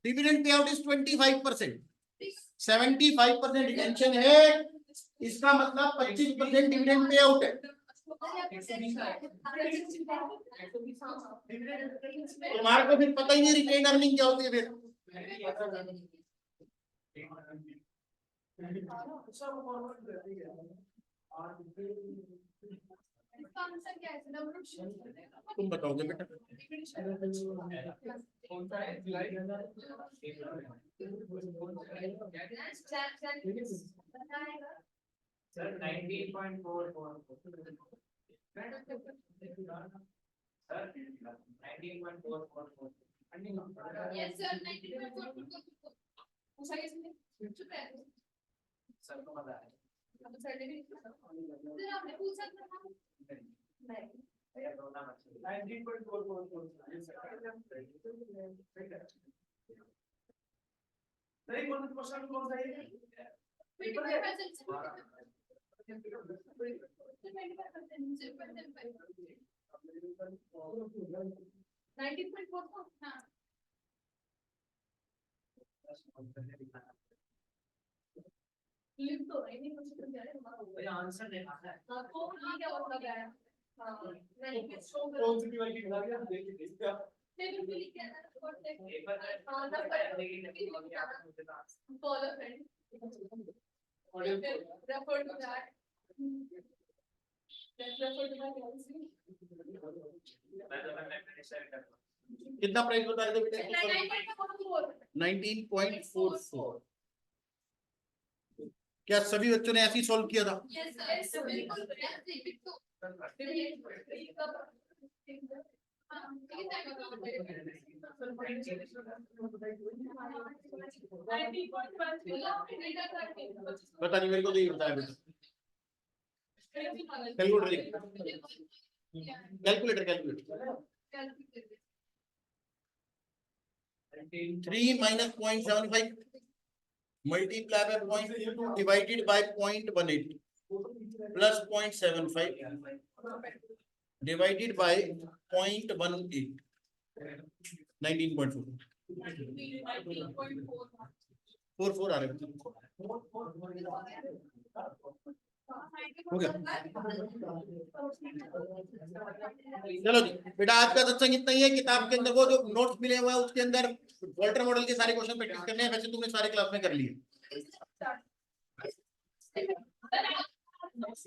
Dividend pay out is 25%, 75% retention है, इसका मतलब 25% डिविडेंड पे आउट है। तुम्हारे को फिर पता ही नहीं रिटेन अर्निंग क्या होती है फिर। तुम बताओगे बेटा। सर 19.44 सर 19.444 यस सर 19.4 पूछा किसने? चुप रह सर को मजा आया अब सर ने भी सर आपने पूछा था नहीं कौन क्वेश्चन कौन सा है? पेपर में present से 19.4 हाँ लिख तो है नहीं कुछ तो क्या है हमारा आंसर देखा है आपको ये क्या मतलब है हाँ नहीं शो कौन सी वाली की खिला दिया देख देखा लेकिन भी लिख दिया था और पेपर हाँ ना follow friend refer to that let's refer to that also कितना प्राइस बता रहे थे बेटा? 19.44 19.44। क्या सभी बच्चों ने ऐसे ही सॉल्व किया था? yes बिल्कुल पता नहीं, मेरे को नहीं बताया बेटा। Calculator 3 minus 0.75 multiply by 0.22 divided by 0.18 plus 0.75 divided by 0.18 19.4 44 आ रहे हैं। हो गया। चलो जी बेटा, आज का सत्संग इतना ही है। किताब के अंदर वो जो नोट्स मिले हुए हैं उसके अंदर वॉल्टर मॉडल के सारे क्वेश्चन प्रैक्टिस करने हैं। वैसे तुमने सारे क्लास में कर लिए।